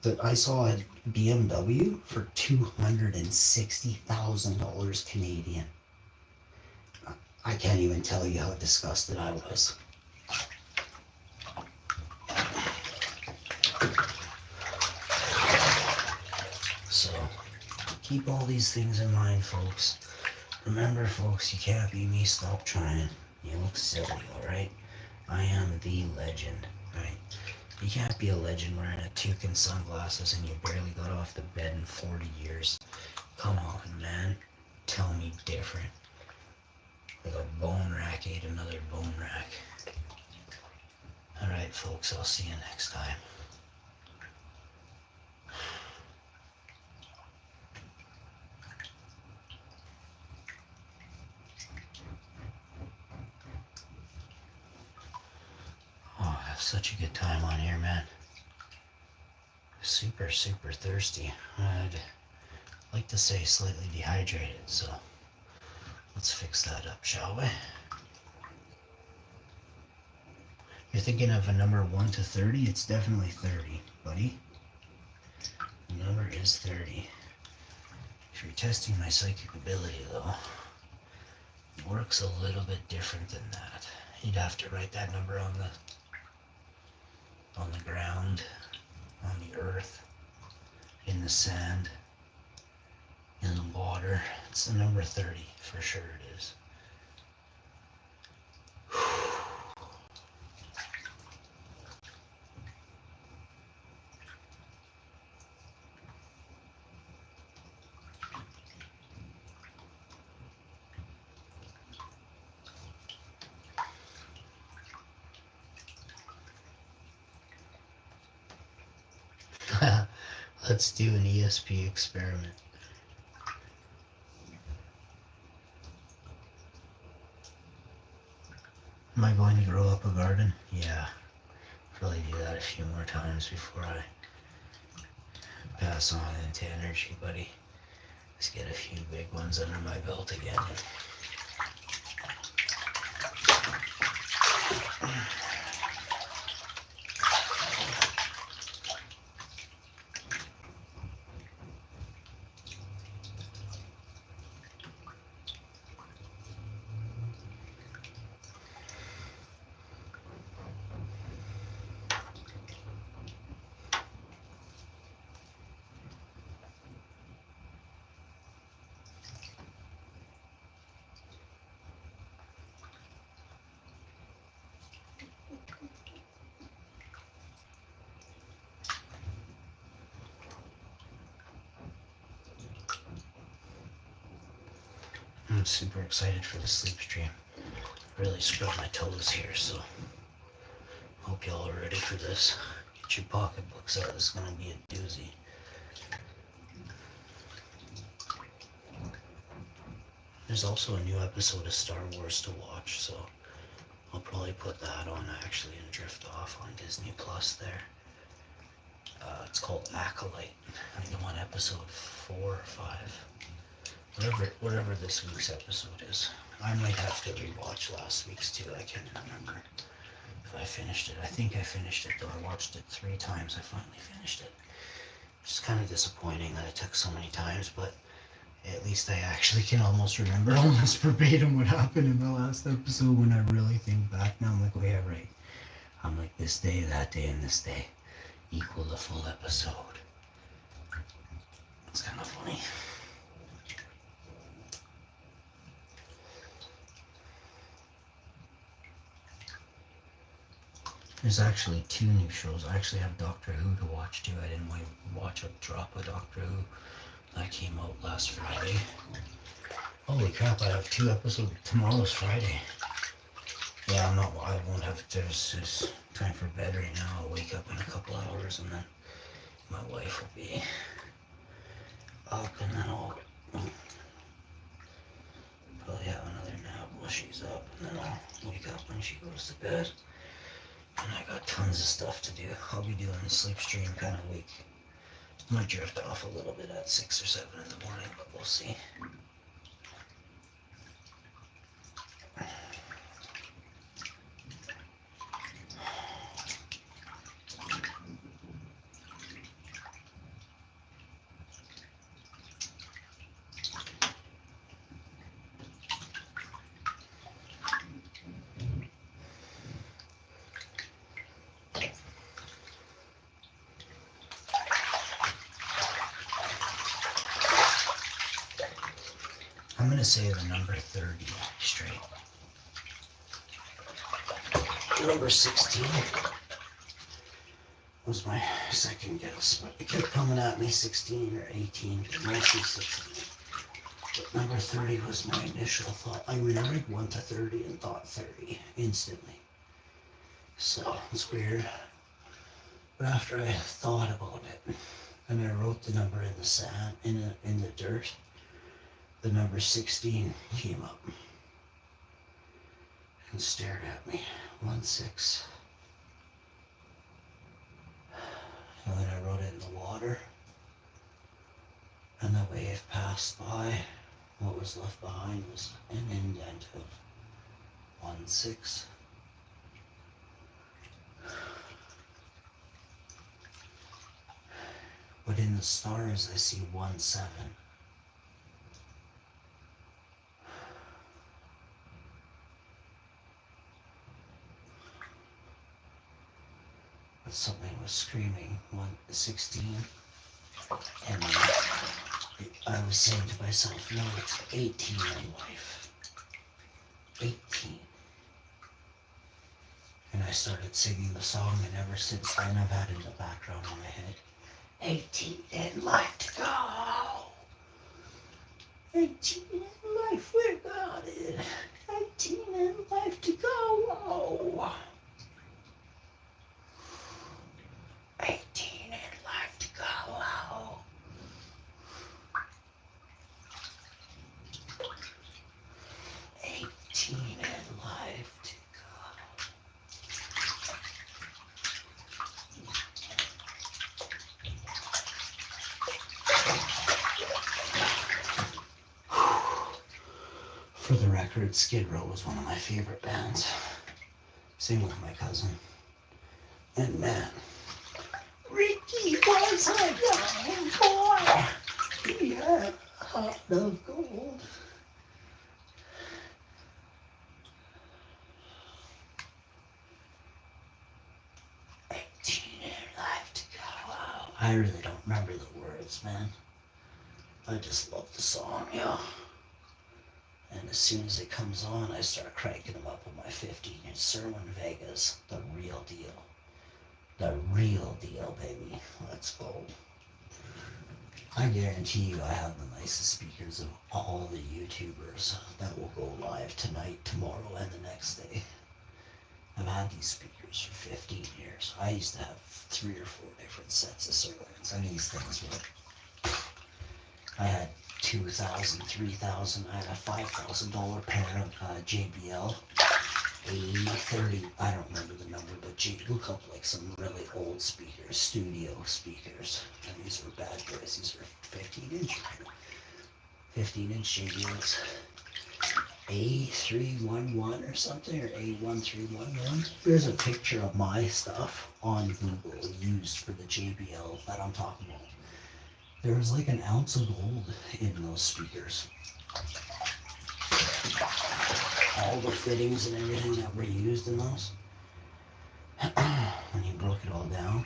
Speaker 1: That I saw a BMW for $260,000 Canadian. I can't even tell you how disgusted I was. So, keep all these things in mind, folks. Remember, folks, you can't be me. Stop trying. You look silly, alright? I am the legend, right? You can't be a legend wearing a toque and sunglasses and you barely got off the bed in 40 years. Come on, man. Tell me different. Like a bone rack ate another bone rack. Alright, folks, I'll see you next time. Oh, I have such a good time on here, man. Super, super thirsty. I'd like to say slightly dehydrated, so let's fix that up, shall we? You're thinking of a number 1 to 30? It's definitely 30, buddy. The number is 30. If you're testing my psychic ability, though, it works a little bit different than that. You'd have to write that number on the ground, on the earth, in the sand, in the water. It's the number 30, for sure it is. Let's do an ESP experiment. Am I going to grow up a garden? Yeah. Probably do that a few more times before I pass on into energy, buddy. Let's get a few big ones under my belt again. I'm super excited for the sleep stream. Really scrubbed my toes here, so hope y'all are ready for this. Get your pocketbooks out. This is gonna be a doozy. There's also a new episode of Star Wars to watch, so I'll probably put that on actually and drift off on Disney Plus there. It's called Acolyte. I think I'm on episode 4 or 5. Whatever this week's episode is. I might have to rewatch last week's too. I can't remember if I finished it. I think I finished it though. I watched it 3 times. I finally finished it. It's kind of disappointing that it took so many times, but at least I actually can almost remember almost verbatim what happened in the last episode when I really think back. Now I'm like, oh yeah, right. I'm like, this day, that day, and this day equal the full episode. It's kind of funny. There's actually 2 new shows. I actually have Doctor Who to watch too. I didn't watch a drop of Doctor Who. That came out last Friday. Holy crap, I have 2 episodes. Tomorrow's Friday. Yeah, I won't have, there's time for bed right now. I'll wake up in a couple hours and then my wife will be up and then I'll probably have another nap while she's up and then I'll wake up when she goes to bed. And I got tons of stuff to do. I'll be doing the sleep stream kind of week. Might drift off a little bit at 6 or 7 in the morning, but we'll see. I'm going to say the number 30 straight. Number 16 was my second guess, but it kept coming at me 16 or 18, mostly 16. But number 30 was my initial thought. I mean, I read 1 to 30 and thought 30 instantly. So it's weird. But after I thought about it, and I wrote the number in the sand, in the dirt, the number 16 came up and stared at me. 1, 6. And then I wrote it in the water, and the wave passed by. What was left behind was an indent of 1, 6. But in the stars I see 1, 7. But something was screaming 1, 16. And I was saying to myself, no, it's 18 in life. 18. And I started singing the song, and ever since then I've had it in the background in my head. 18 in life to go. 18 in life, we got it. 18 in life to go. 18 in life to go. 18 in life to go. For the record, Skid Row was one of my favorite bands. Same with my cousin. And man, Ricky was a young boy. He had a heart of gold. I really don't remember the words, man. I just love the song, yo. And as soon as it comes on, I start cranking them up on my 15-inch Serwin Vegas. The real deal. The real deal, baby. Let's go. I guarantee you I have the nicest speakers of all the YouTubers that will go live tonight, tomorrow, and the next day. I've had these speakers for 15 years. I used to have 3 or 4 different sets of Serwins, and these things were, I had 2,000, 3,000, I had a $5,000 pair of JBL A30, I don't remember the number, but look up like some really old speakers, studio speakers, and these were bad boys. These were 15-inch JBLs. A311 or something, or A1311. Here's a picture of my stuff on Google used for the JBL that I'm talking about. There was like an ounce of gold in those speakers. All the fittings and everything that were used in those. When he broke it all down.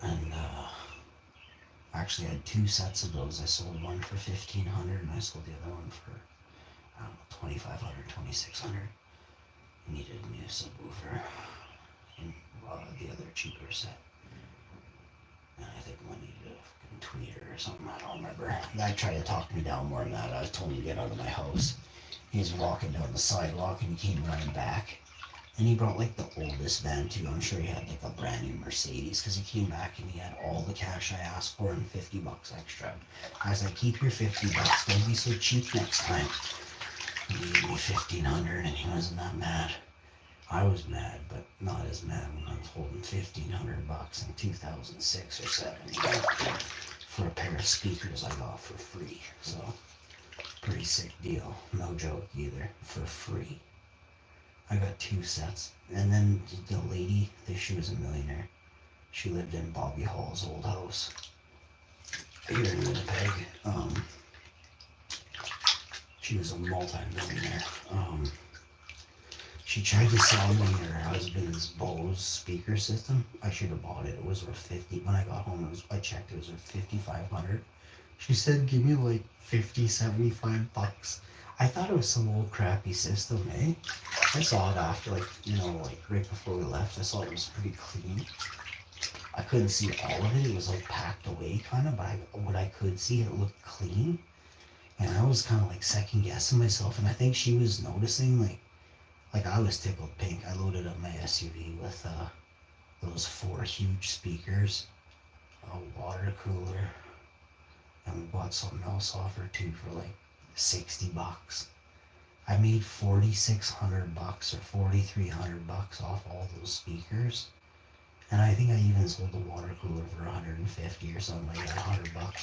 Speaker 1: And actually I had 2 sets of those. I sold one for $1,500 and I sold the other one for, I don't know, $2,500, $2,600. I needed a new subwoofer and the other cheaper set. And I think one needed a tweeter or something, I don't remember. The guy tried to talk me down more than that. I told him to get out of my house. He was walking down the sidewalk and he came running back. And he brought like the oldest van too. I'm sure he had like a brand new Mercedes, because he came back and he had all the cash I asked for and $50 extra. I was like, keep your $50, don't be so cheap next time. And he gave me $1,500 and he wasn't that mad. I was mad, but not as mad when I was holding $1,500 in 2006 or 7 for a pair of speakers I got for free. So, pretty sick deal. No joke either, for free. I got 2 sets. And then the lady, she was a millionaire. She lived in Bobby Hall's old house here in Winnipeg. She was a multi-millionaire. She tried to sell me her husband's Bose speaker system. I should have bought it. It was worth $50. When I got home, I checked. It was worth $5,500. She said, give me like 50, $75. I thought it was some old crappy system, eh? I saw it after, like, like right before we left. I saw it was pretty clean. I couldn't see all of it. It was like packed away kind of, but what I could see, it looked clean. And I was kind of like second guessing myself. And I think she was noticing, like I was tickled pink. I loaded up my SUV with those 4 huge speakers, a water cooler, and we bought something else off her too for like $60. I made $4,600 or $4,300 off all those speakers. And I think I even sold the water cooler for 150 or something like that, $100.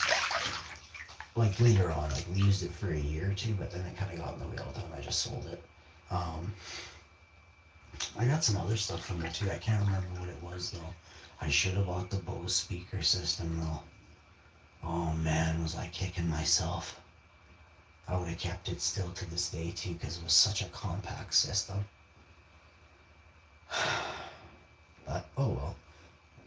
Speaker 1: Like later on, like we used it for a year or two, but then it kind of got in the way all the time. I just sold it. I got some other stuff from it too. I can't remember what it was though. I should have bought the Bose speaker system though. Oh man, was I kicking myself. I would have kept it still to this day too, because it was such a compact system. But oh well.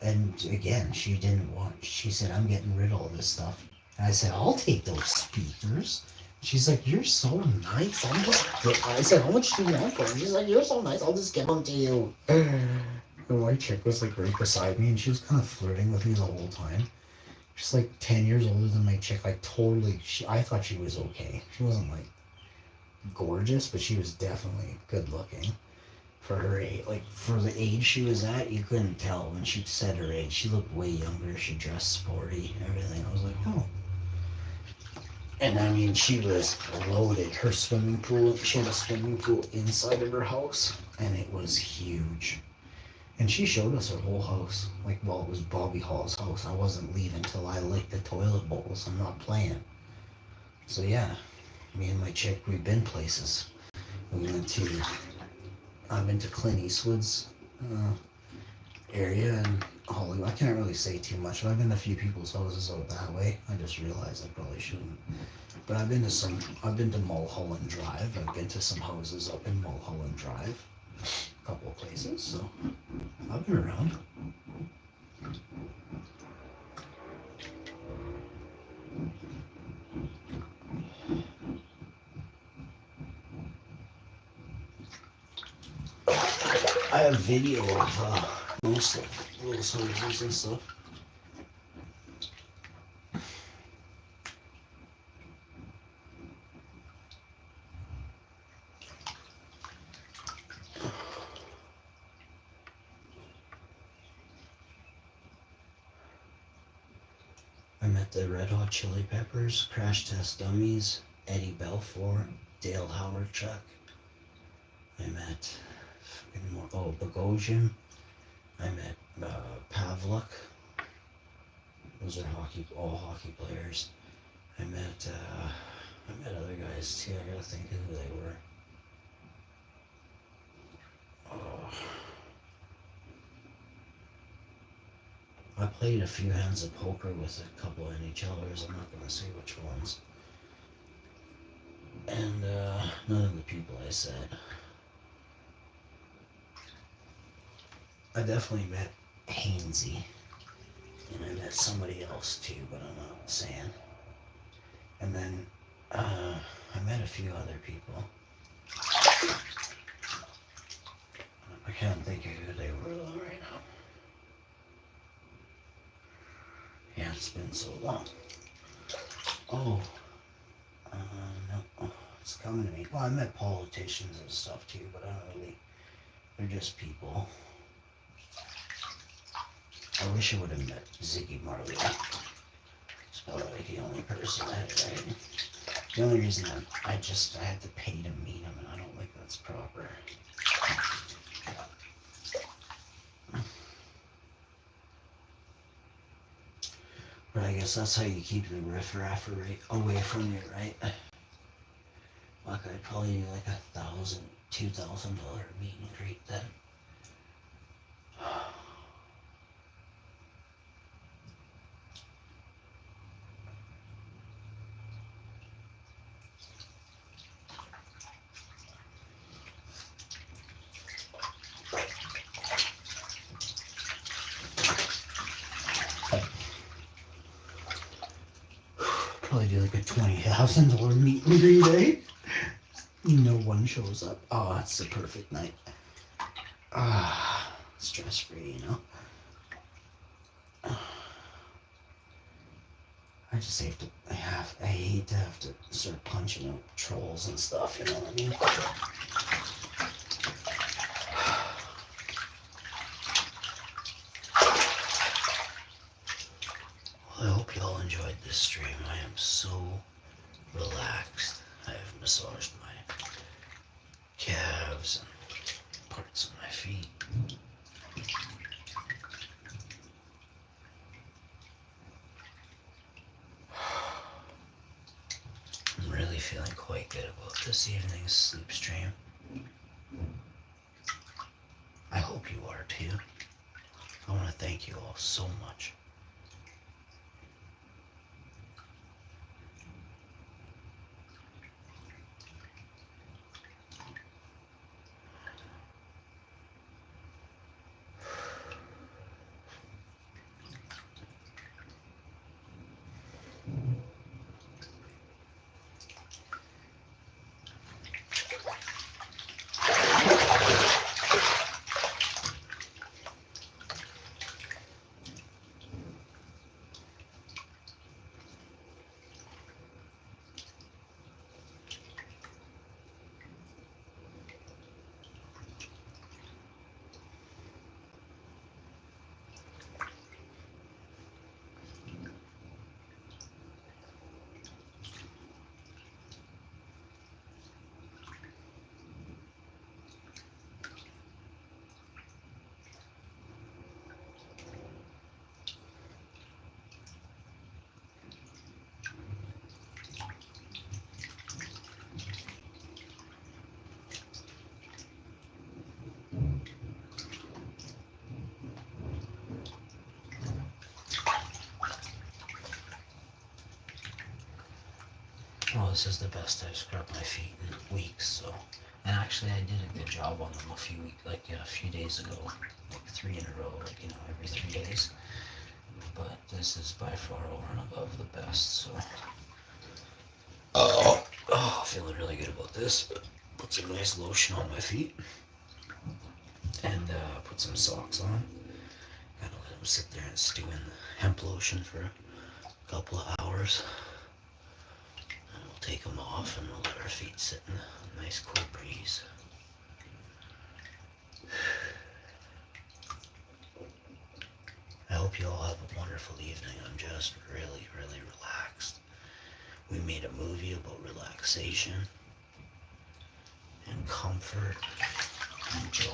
Speaker 1: And again, she didn't want. She said, "I'm getting rid of all this stuff." And I said, "I'll take those speakers." She's like, "You're so nice. I said, "How much do you want for them?" She's like, "You're so nice. I'll just give them to you." And my chick was like right beside me, and she was kind of flirting with me the whole time. She's like 10 years older than my chick. Like totally. I thought she was okay. She wasn't like gorgeous, but she was definitely good looking. For her age, like for the age she was at, you couldn't tell when she said her age. She looked way younger. She dressed sporty, everything. I was like, oh. And I mean, she was loaded. Her swimming pool, she had a swimming pool inside of her house, and it was huge. And she showed us her whole house. Like, well, it was Bobby Hall's house. I wasn't leaving till I licked the toilet bowls. I'm not playing. So yeah, me and my chick, we've been places. I've been to Clint Eastwood's area in Hollywood. I can't really say too much, but I've been to a few people's houses out that way. I just realized I probably shouldn't. But I've been to Mulholland Drive. I've been to some houses up in Mulholland Drive. A couple of places, so I've been around. I have video of most of those houses and stuff. I met the Red Hot Chili Peppers, Crash Test Dummies, Eddie Belfour, Dale Hawerchuk. I met Bogosian. I met Pavlik. Those are all hockey players. I met other guys too. I gotta think of who they were. I played a few hands of poker with a couple of NHLers. I'm not gonna say which ones. And none of the people I said. I definitely met Hainsey. And I met somebody else too, but I'm not saying. And then I met a few other people. I can't think of who they were though right now. Yeah, it's been so long. Oh, no, it's coming to me. Well, I met politicians and stuff too, but I don't really, they're just people. I wish I would have met Ziggy Marley. It's probably the only person I had right. The only reason I had to pay to meet him, and I don't think that's proper. But I guess that's how you keep the riffraff away from you, right? Like I'd probably do like $1,000, $2,000 meet and greet then. Probably do like a 20,000 meet and greet, eh? No one shows up. Oh, that's the perfect night. Stress free, you know? I just hate to, I hate to have to start punching out trolls and stuff, you know what I mean? Well, I hope you all enjoyed this stream. I am so relaxed. I have massaged my calves and parts of my feet. I'm really feeling quite good about this evening's sleep stream. I hope you are too. I want to thank you all so much. Well, this is the best I've scrubbed my feet in weeks, so. And actually, I did a good job on them a few days ago, like 3 in a row, every 3 days. But this is by far over and above the best, so. Feeling really good about this. Put some nice lotion on my feet, and put some socks on. Gotta let them sit there and stew in the hemp lotion for a couple of hours. Take them off and we'll let our feet sit in a nice cool breeze. I hope you all have a wonderful evening. I'm just really, really relaxed. We made a movie about relaxation and comfort and joy.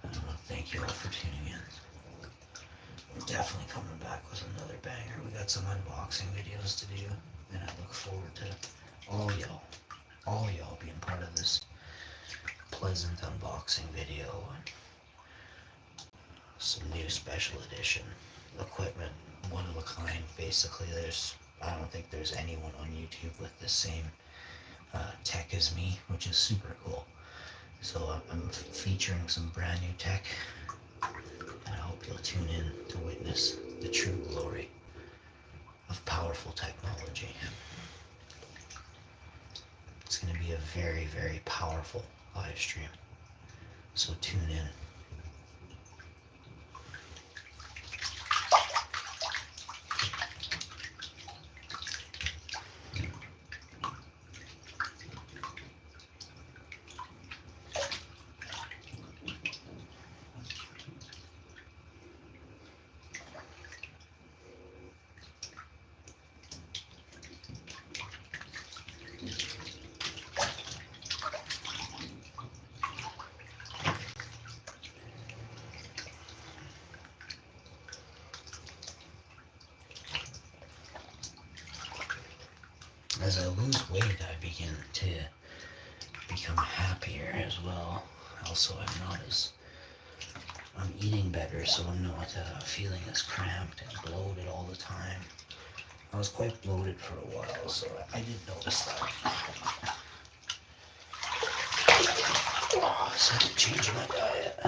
Speaker 1: I want to thank you all for tuning in. We're definitely coming back with another banger. We got some unboxing videos to do, and I look forward to all y'all being part of this pleasant unboxing video and some new special edition equipment, one of a kind. Basically, I don't think there's anyone on YouTube with the same tech as me, which is super cool. So I'm featuring some brand new tech. And I hope you'll tune in to witness the true glory of powerful technology. It's going to be a very, very powerful live stream. So tune in. As I lose weight, I begin to become happier as well. Also, I'm eating better, so I'm not feeling as cramped and bloated all the time. I was quite bloated for a while, so I did notice that. So I had to change my diet.